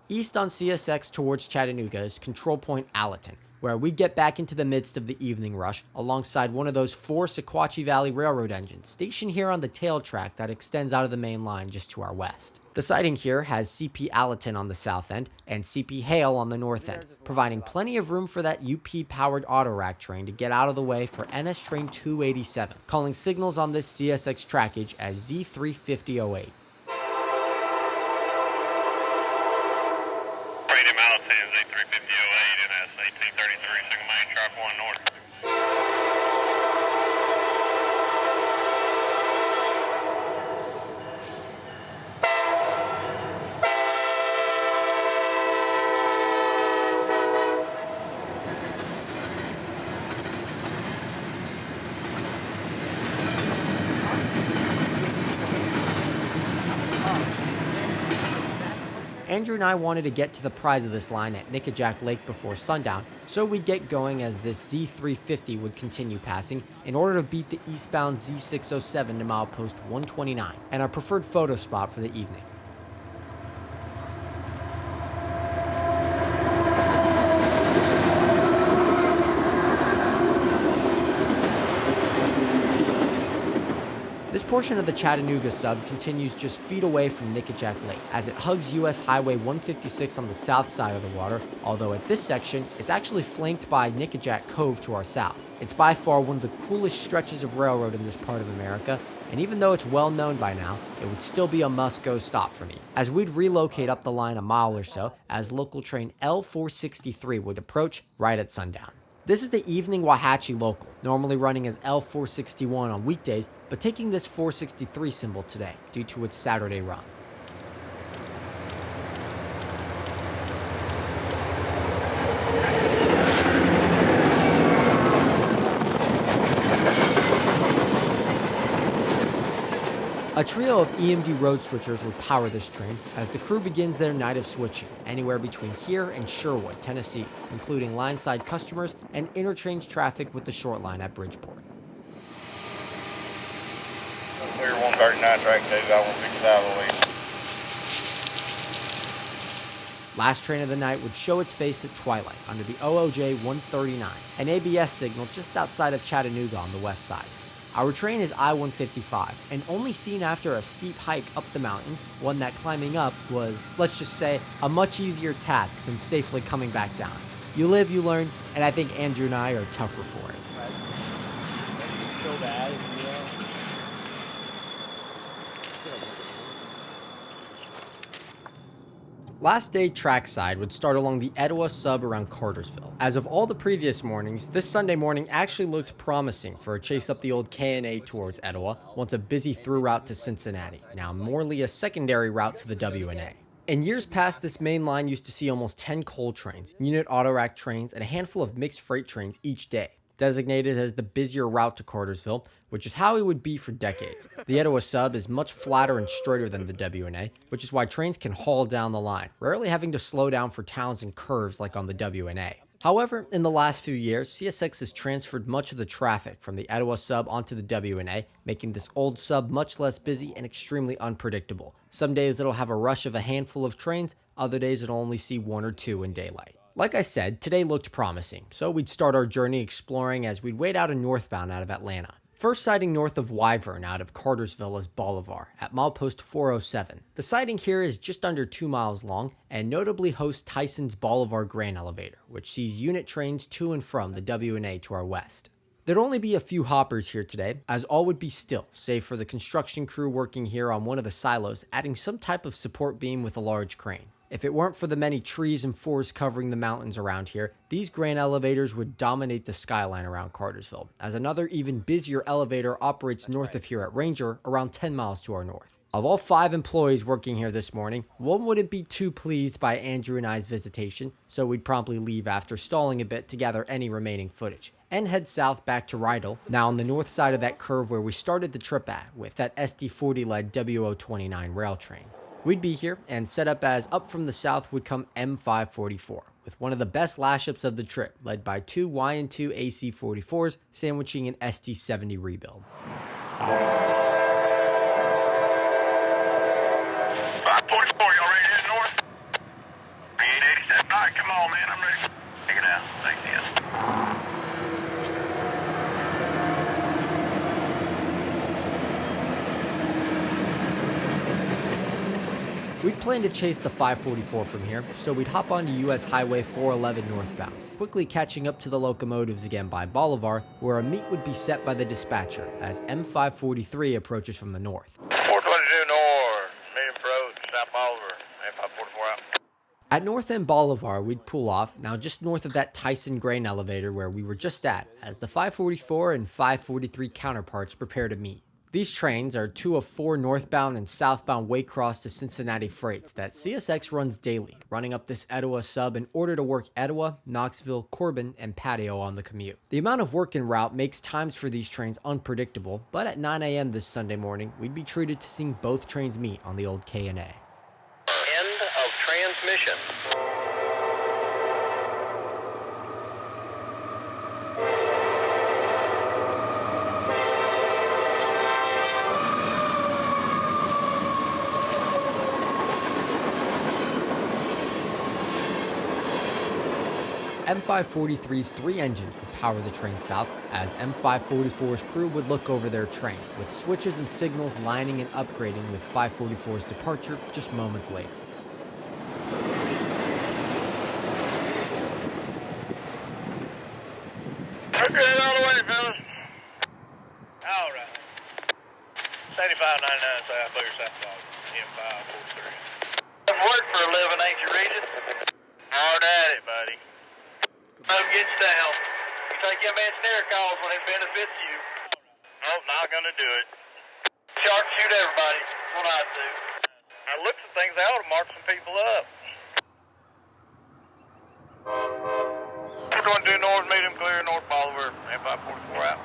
East on CSX towards Chattanooga is Control Point Alatuna, where we get back into the midst of the evening rush alongside one of those 4 Sequatchie Valley Railroad engines stationed here on the tail track that extends out of the main line just to our west. The siding here has CP Alatuna on the south end and CP Hale on the north end, providing plenty of room for that UP-powered autorack train to get out of the way for NS Train 287, calling signals on this CSX trackage as Z35008. Andrew and I wanted to get to the prize of this line at Nickajack Lake before sundown, so we'd get going as this Z350 would continue passing in order to beat the eastbound Z607 to milepost 129, and our preferred photo spot for the evening. This portion of the Chattanooga sub continues just feet away from Nickajack Lake, as it hugs US Highway 156 on the south side of the water, although at this section, it's actually flanked by Nickajack Cove to our south. It's by far one of the coolest stretches of railroad in this part of America, and even though it's well known by now, it would still be a must-go stop for me, as we'd relocate up the line a mile or so, as local train L463 would approach right at sundown. This is the evening Wauhatchie local, normally running as L461 on weekdays, but taking this 463 symbol today due to its Saturday run. A trio of EMD road switchers would power this train as the crew begins their night of switching anywhere between here and Sherwood, Tennessee, including line-side customers and interchange traffic with the short line at Bridgeport. Clear 139, track 2, I 155 away. Last train of the night would show its face at twilight under the OOJ 139, an ABS signal just outside of Chattanooga on the west side. Our train is I-155, and only seen after a steep hike up the mountain, one that climbing up was, let's just say, a much easier task than safely coming back down. You live, you learn, and I think Andrew and I are tougher for it. So bad, Last day trackside would start along the Etowah sub around Cartersville. As of all the previous mornings, this Sunday morning actually looked promising for a chase up the old K&A towards Etowah, once a busy through route to Cincinnati, now morely a secondary route to the W&A. In years past, this main line used to see almost 10 coal trains, unit autorack trains, and a handful of mixed freight trains each day, designated as the busier route to Cartersville, which is how it would be for decades. The Etowah sub is much flatter and straighter than the W&A, which is why trains can haul down the line, rarely having to slow down for towns and curves like on the W&A. However, in the last few years, CSX has transferred much of the traffic from the Etowah sub onto the W&A, making this old sub much less busy and extremely unpredictable. Some days it'll have a rush of a handful of trains, other days it'll only see one or two in daylight. Like I said, today looked promising, so we'd start our journey exploring as we'd wait out a northbound out of Atlanta. First sighting north of Wyvern out of Cartersville is Bolivar at milepost 407. The sighting here is just under 2 miles long and notably hosts Tyson's Bolivar grain elevator, which sees unit trains to and from the W&A to our west. There'd only be a few hoppers here today, as all would be still, save for the construction crew working here on one of the silos, adding some type of support beam with a large crane. If it weren't for the many trees and forests covering the mountains around here, these grain elevators would dominate the skyline around Cartersville, as another even busier elevator operates north of here at Ranger, around 10 miles to our north. Of all 5 employees working here this morning, one wouldn't be too pleased by Andrew and I's visitation, so we'd promptly leave after stalling a bit to gather any remaining footage, and head south back to Rydell, now on the north side of that curve where we started the trip at, with that SD40-led WO29 rail train. We'd be here and set up as up from the south would come M544, with one of the best lash-ups of the trip, led by 2 Y&2 AC44s sandwiching an ST70 rebuild. 544, y'all ready to head north? 3887. All right, come on, man, I'm ready. Take it out. Thanks, yes. We'd planned to chase the 544 from here, so we'd hop onto US Highway 411 northbound, quickly catching up to the locomotives again by Bolivar, where a meet would be set by the dispatcher as M543 approaches from the north. 422 north, medium approach, South Bolivar, M544 out. At North End Bolivar, we'd pull off, now just north of that Tyson grain elevator where we were just at, as the 544 and 543 counterparts prepare to meet. These trains are 2 of 4 northbound and southbound Waycross to Cincinnati freights that CSX runs daily, running up this Etowah sub in order to work Etowah, Knoxville, Corbin, and Patio on the commute. The amount of work en route makes times for these trains unpredictable, but at 9 a.m. this Sunday morning, we'd be treated to seeing both trains meet on the old K&A. End of transmission. M543's 3 engines would power the train south, as M544's crew would look over their train, with switches and signals lining and upgrading with 544's departure just moments later. Okay, all the way, fellas. All right. 7599 South Clear Southbound, M543. Worked for a living, ain't you, Regis? Hard at it, buddy. Hope gets down. You take them engineer calls when it benefits you. Nope, not gonna do it. Sharp shoot everybody. That's what I do. I looked at things out to mark some people up. We're going to do north, medium clear, north Bolivar, M544 out.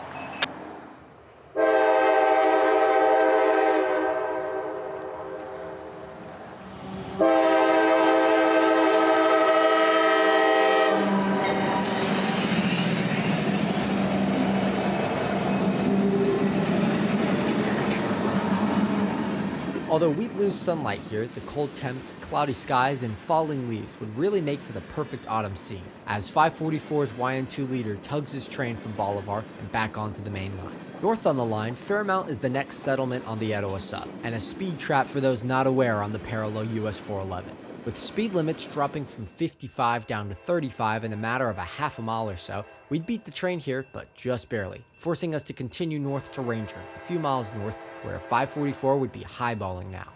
Although we'd lose sunlight here, the cold temps, cloudy skies, and falling leaves would really make for the perfect autumn scene, as 544's YN2 leader tugs his train from Bolivar and back onto the main line. North on the line, Fairmount is the next settlement on the Etowah sub, and a speed trap for those not aware on the parallel US 411. With speed limits dropping from 55 down to 35 in a matter of a half a mile or so, we'd beat the train here, but just barely, forcing us to continue north to Ranger, a few miles north, where 544 would be highballing now.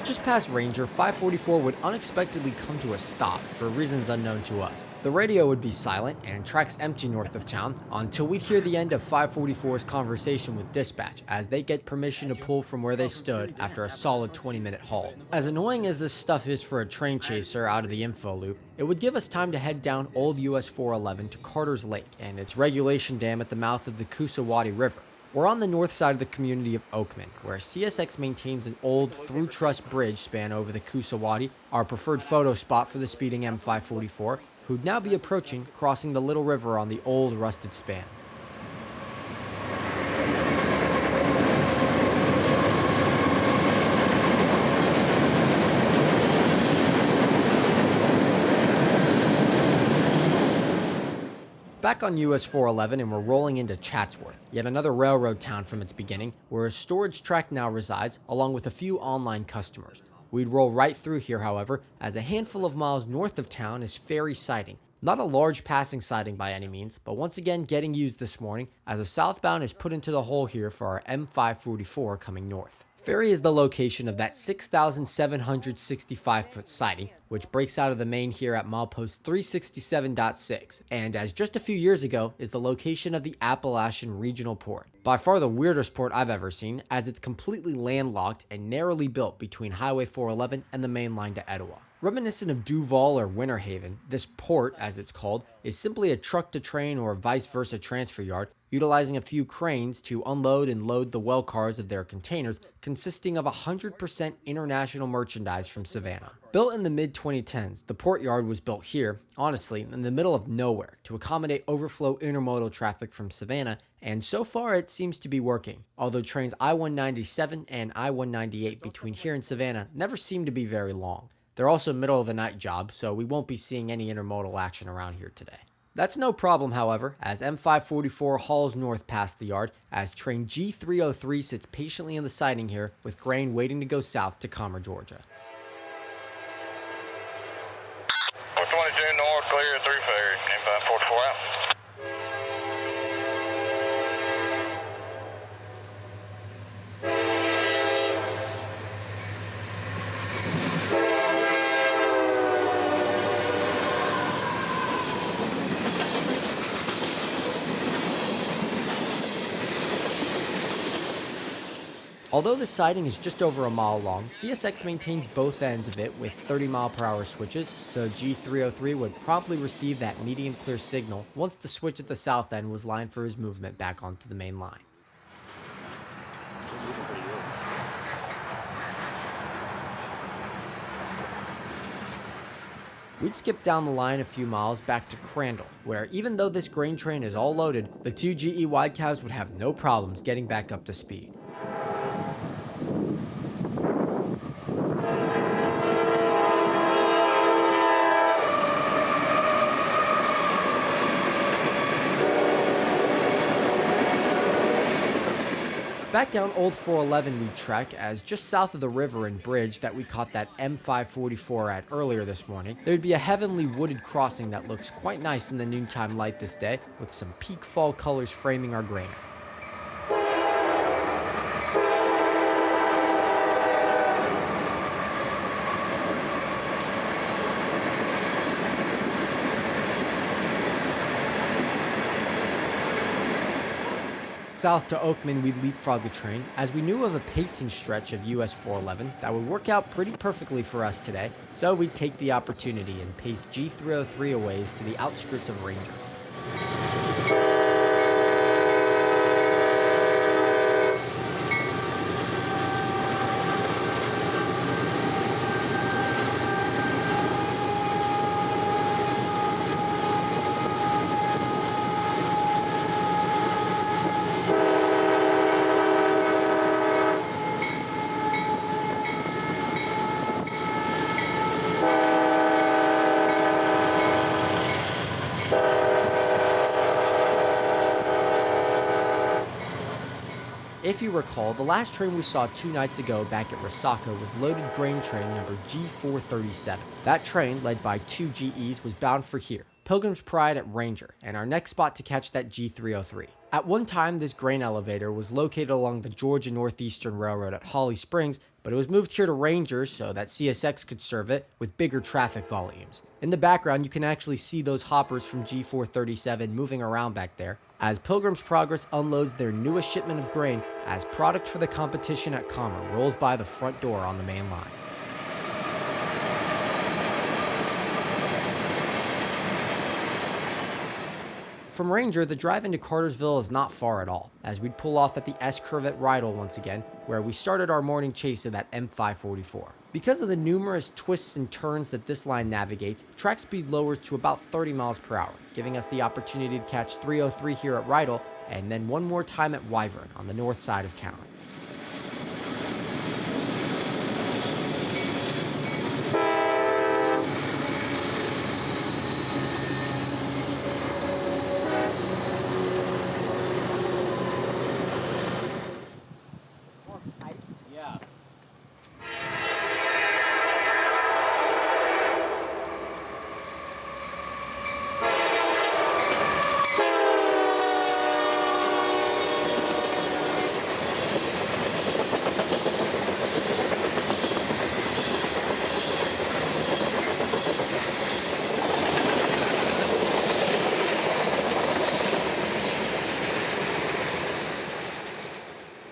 Just past Ranger, 544 would unexpectedly come to a stop for reasons unknown to us. The radio would be silent and tracks empty north of town until we'd hear the end of 544's conversation with dispatch as they get permission to pull from where they stood after a solid 20-minute halt. As annoying as this stuff is for a train chaser out of the info loop, it would give us time to head down old US 411 to Carter's Lake and its regulation dam at the mouth of the Coosawaddy River. We're on the north side of the community of Oakman, where CSX maintains an old through-truss bridge span over the Coosawaddy, our preferred photo spot for the speeding M544, who'd now be approaching, crossing the Little River on the old rusted span. Back on US 411 and we're rolling into Chatsworth, yet another railroad town from its beginning, where a storage track now resides, along with a few online customers. We'd roll right through here, however, as a handful of miles north of town is Ferry Siding. Not a large passing siding by any means, but once again getting used this morning as a southbound is put into the hole here for our M544 coming north. Ferry is the location of that 6,765-foot siding, which breaks out of the main here at milepost 367.6, and as just a few years ago, is the location of the Appalachian Regional Port. By far the weirdest port I've ever seen, as it's completely landlocked and narrowly built between Highway 411 and the main line to Etowah. Reminiscent of Duval or Winter Haven, this port, as it's called, is simply a truck-to-train or vice versa transfer yard, utilizing a few cranes to unload and load the well cars of their containers, consisting of 100% international merchandise from Savannah. Built in the mid-2010s, the port yard was built here, honestly, in the middle of nowhere, to accommodate overflow intermodal traffic from Savannah, and so far it seems to be working, although trains I-197 and I-198 between here and Savannah never seem to be very long. They're also middle-of-the-night jobs, so we won't be seeing any intermodal action around here today. That's no problem, however, as M544 hauls north past the yard, as train G303 sits patiently in the siding here, with grain waiting to go south to Commer, Georgia. 422 north, clear through ferry, M544 out. Although the siding is just over a mile long, CSX maintains both ends of it with 30-mile-per-hour switches, so G303 would promptly receive that medium clear signal once the switch at the south end was lined for his movement back onto the main line. We'd skip down the line a few miles back to Crandall, where even though this grain train is all loaded, the two GE wide cows would have no problems getting back up to speed. Back down Old 411 we trek, as just south of the river and bridge that we caught that M544 at earlier this morning, there'd be a heavenly wooded crossing that looks quite nice in the noontime light this day, with some peak fall colors framing our grainer. South to Oakman, we'd leapfrog the train, as we knew of a pacing stretch of US 411 that would work out pretty perfectly for us today, so we'd take the opportunity and pace G303 a ways to the outskirts of Ranger. If you recall, the last train we saw 2 nights ago back at Resaca was loaded grain train number G437. That train, led by 2 GEs, was bound for here, Pilgrim's Pride at Ranger, and our next spot to catch that G303. At one time, this grain elevator was located along the Georgia Northeastern Railroad at Holly Springs, but it was moved here to Ranger so that CSX could serve it with bigger traffic volumes. In the background, you can actually see those hoppers from G437 moving around back there, as Pilgrim's Progress unloads their newest shipment of grain as product for the competition at Commer rolls by the front door on the main line. From Ranger, the drive into Cartersville is not far at all, as we'd pull off at the S-curve at Rydell once again, where we started our morning chase of that M544. Because of the numerous twists and turns that this line navigates, track speed lowers to about 30 miles per hour, giving us the opportunity to catch 303 here at Rydell, and then one more time at Wyvern on the north side of town.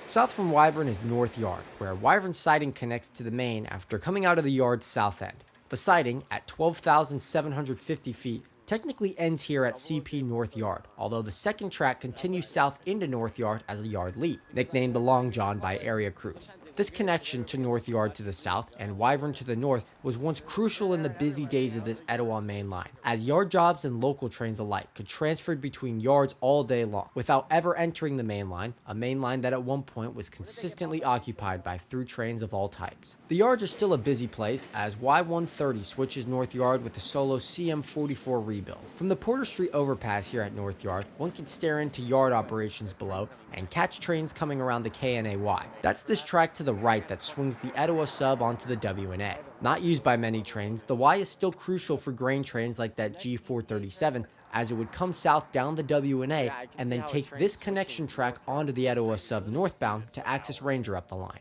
South from Wyvern is North Yard, where Wyvern siding connects to the main after coming out of the yard's south end. The siding, at 12,750 feet, technically ends here at CP North Yard, although the second track continues south into North Yard as a yard lead, nicknamed the Long John by area crews. This connection to North Yard to the south and Wyvern to the north was once crucial in the busy days of this Etowah main line, as yard jobs and local trains alike could transfer between yards all day long without ever entering the main line, a main line that at one point was consistently occupied by through trains of all types. The yards are still a busy place, as Y130 switches North Yard with the solo CM44 rebuild. From the Porter Street overpass here at North Yard, one can stare into yard operations below and catch trains coming around the KNAY. That's this track to the right that swings the Etowah sub onto the WNA. Not used by many trains, the Y is still crucial for grain trains like that G437, as it would come south down the WNA and then take this connection track onto the Etowah sub northbound to access Ranger up the line.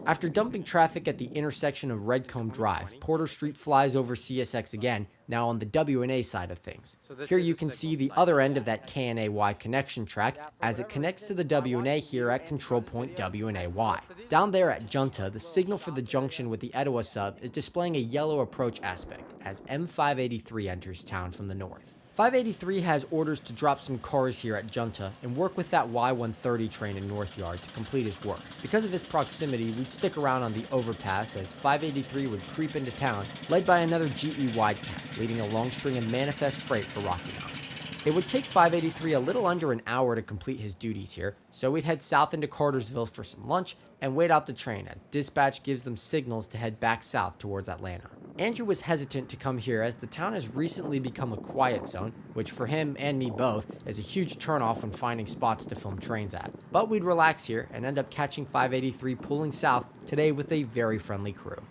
After dumping traffic at the intersection of Redcomb Drive, Porter Street flies over CSX again, now on the WNA side of things. Here you can see the other end of that KNAY connection track as it connects to the WNA here at Control Point WNAY. Down there at Junta, the signal for the junction with the Etowah sub is displaying a yellow approach aspect as M583 enters town from the north. 583 has orders to drop some cars here at Junta and work with that Y130 train in North Yard to complete his work. Because of its proximity, we'd stick around on the overpass as 583 would creep into town, led by another GE Wildcat, leading a long string of manifest freight for Rocky Mountain. It would take 583 a little under an hour to complete his duties here, so we'd head south into Cartersville for some lunch and wait out the train as dispatch gives them signals to head back south towards Atlanta. Andrew was hesitant to come here as the town has recently become a quiet zone, which for him and me both is a huge turnoff when finding spots to film trains at. But we'd relax here and end up catching 583 pulling south today with a very friendly crew.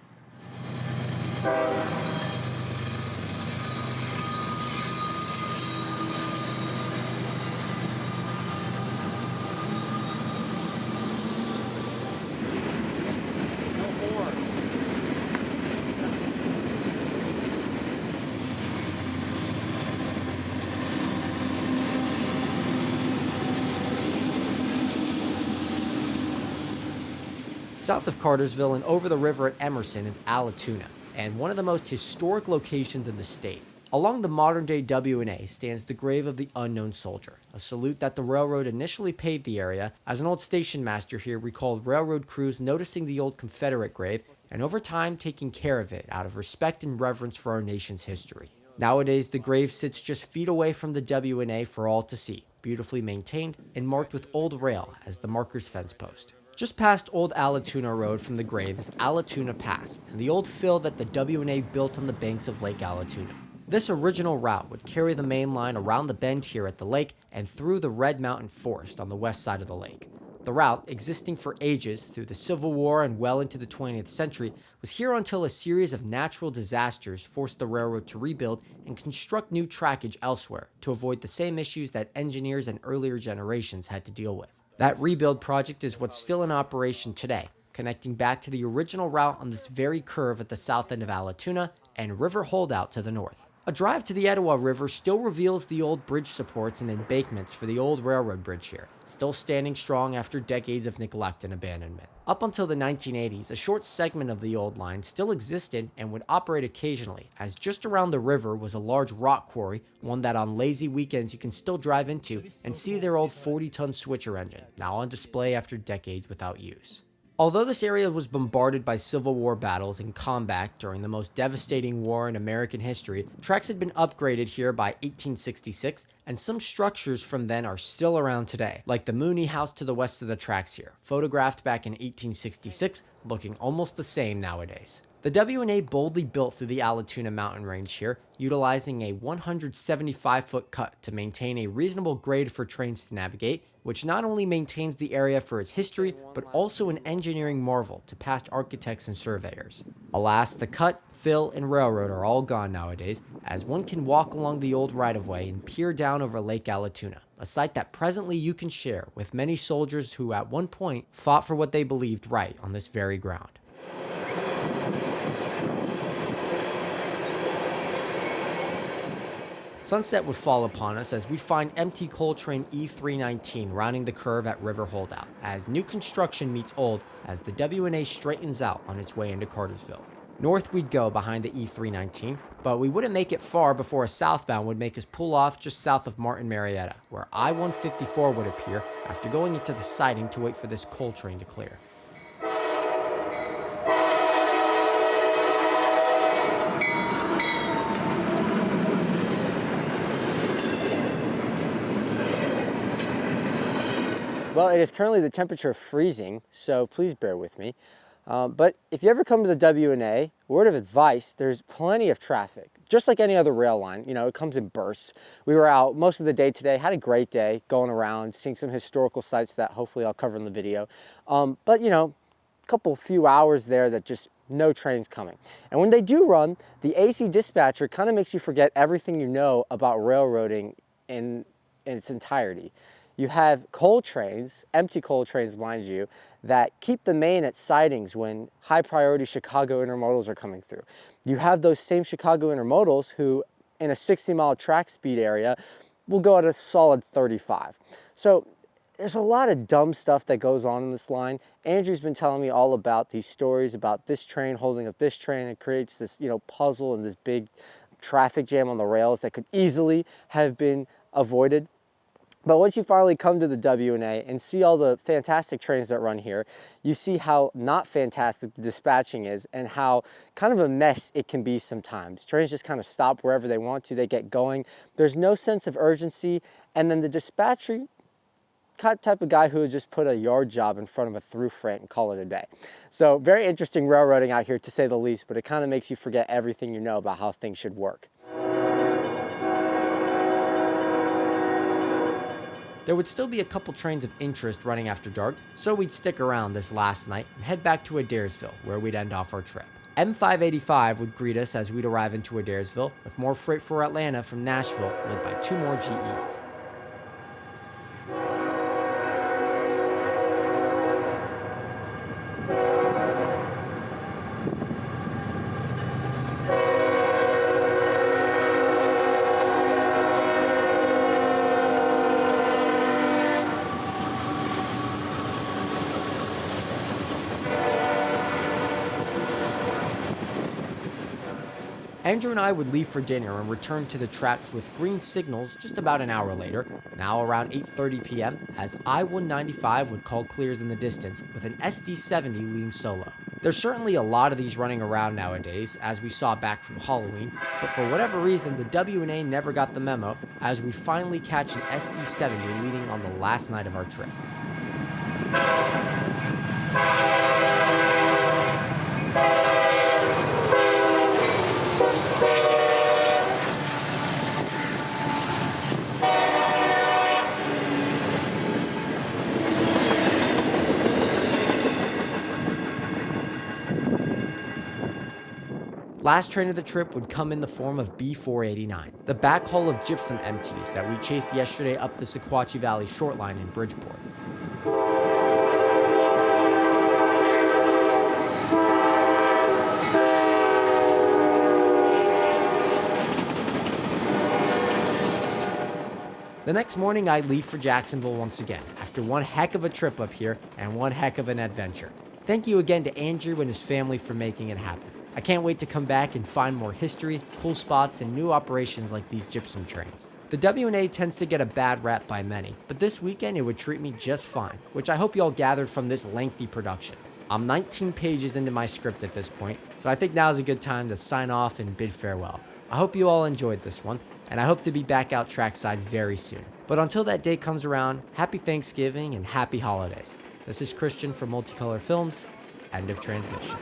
South of Cartersville and over the river at Emerson is Alatuna, and one of the most historic locations in the state. Along the modern-day WNA stands the grave of the unknown soldier, a salute that the railroad initially paid the area, as an old station master here recalled railroad crews noticing the old Confederate grave and over time taking care of it out of respect and reverence for our nation's history. Nowadays, the grave sits just feet away from the WNA for all to see, beautifully maintained and marked with old rail as the marker's fence post. Just past Old Alatuna Road from the grave is Alatuna Pass, and the old fill that the WNA built on the banks of Lake Alatuna. This original route would carry the main line around the bend here at the lake and through the Red Mountain Forest on the west side of the lake. The route, existing for ages through the Civil War and well into the 20th century, was here until a series of natural disasters forced the railroad to rebuild and construct new trackage elsewhere to avoid the same issues that engineers and earlier generations had to deal with. That rebuild project is what's still in operation today, connecting back to the original route on this very curve at the south end of Alatuna and River Holdout to the north. A drive to the Etowah River still reveals the old bridge supports and embankments for the old railroad bridge here, still standing strong after decades of neglect and abandonment. Up until the 1980s, a short segment of the old line still existed and would operate occasionally, as just around the river was a large rock quarry, one that on lazy weekends you can still drive into and see their old 40-ton switcher engine, now on display after decades without use. Although this area was bombarded by Civil War battles and combat during the most devastating war in American history, tracks had been upgraded here by 1866, and some structures from then are still around today, like the Mooney House to the west of the tracks here, photographed back in 1866, looking almost the same nowadays. The W&A boldly built through the Alatuna mountain range here, utilizing a 175-foot cut to maintain a reasonable grade for trains to navigate, which not only maintains the area for its history, but also an engineering marvel to past architects and surveyors. Alas, the cut, fill, and railroad are all gone nowadays, as one can walk along the old right-of-way and peer down over Lake Alatuna, a sight that presently you can share with many soldiers who at one point fought for what they believed right on this very ground. Sunset would fall upon us as we'd find empty coal train E319 rounding the curve at River Holdout, as new construction meets old as the W&A straightens out on its way into Cartersville. North we'd go behind the E319, but we wouldn't make it far before a southbound would make us pull off just south of Martin Marietta, where I-154 would appear after going into the siding to wait for this coal train to clear. Well, it is currently the temperature freezing, so please bear with me. But if you ever come to the W&A, word of advice, there's plenty of traffic. Just like any other rail line, you know, it comes in bursts. We were out most of the day today, had a great day going around, seeing some historical sites that hopefully I'll cover in the video. But you know, a few hours there that just no trains coming. And when they do run, the AC dispatcher kind of makes you forget everything you know about railroading in its entirety. You have coal trains, empty coal trains, mind you, that keep the main at sidings when high priority Chicago intermodals are coming through. You have those same Chicago intermodals who, in a 60-mile track speed area, will go at a solid 35. So there's a lot of dumb stuff that goes on in this line. Andrew's been telling me all about these stories about this train holding up this train. It creates this, you know, puzzle and this big traffic jam on the rails that could easily have been avoided. But once you finally come to the W&A and see all the fantastic trains that run here, you see how not fantastic the dispatching is and how kind of a mess it can be sometimes. Trains just kind of stop wherever they want to, they get going. There's no sense of urgency, and then the dispatcher, type of guy who would just put a yard job in front of a through freight and call it a day. So very interesting railroading out here to say the least, but it kind of makes you forget everything you know about how things should work. There would still be a couple trains of interest running after dark, so we'd stick around this last night and head back to Adairsville, where we'd end off our trip. M585 would greet us as we'd arrive into Adairsville, with more freight for Atlanta from Nashville, led by 2 more GEs. Andrew and I would leave for dinner and return to the tracks with green signals just about an hour later, now around 8:30 p.m., as I-195 would call clears in the distance with an SD70 leading solo. There's certainly a lot of these running around nowadays, as we saw back from Halloween, but for whatever reason, the W&A never got the memo, as we'd finally catch an SD70 leading on the last night of our trip. Last train of the trip would come in the form of B489, the backhaul of gypsum empties that we chased yesterday up the Sequatchie Valley shortline in Bridgeport. The next morning, I leave for Jacksonville once again, after one heck of a trip up here and one heck of an adventure. Thank you again to Andrew and his family for making it happen. I can't wait to come back and find more history, cool spots, and new operations like these gypsum trains. The W&A tends to get a bad rap by many, but this weekend it would treat me just fine, which I hope you all gathered from this lengthy production. I'm 19 pages into my script at this point, so I think now is a good time to sign off and bid farewell. I hope you all enjoyed this one, and I hope to be back out trackside very soon. But until that day comes around, happy Thanksgiving and happy holidays. This is Christian from Multicolor Films. End of transmission.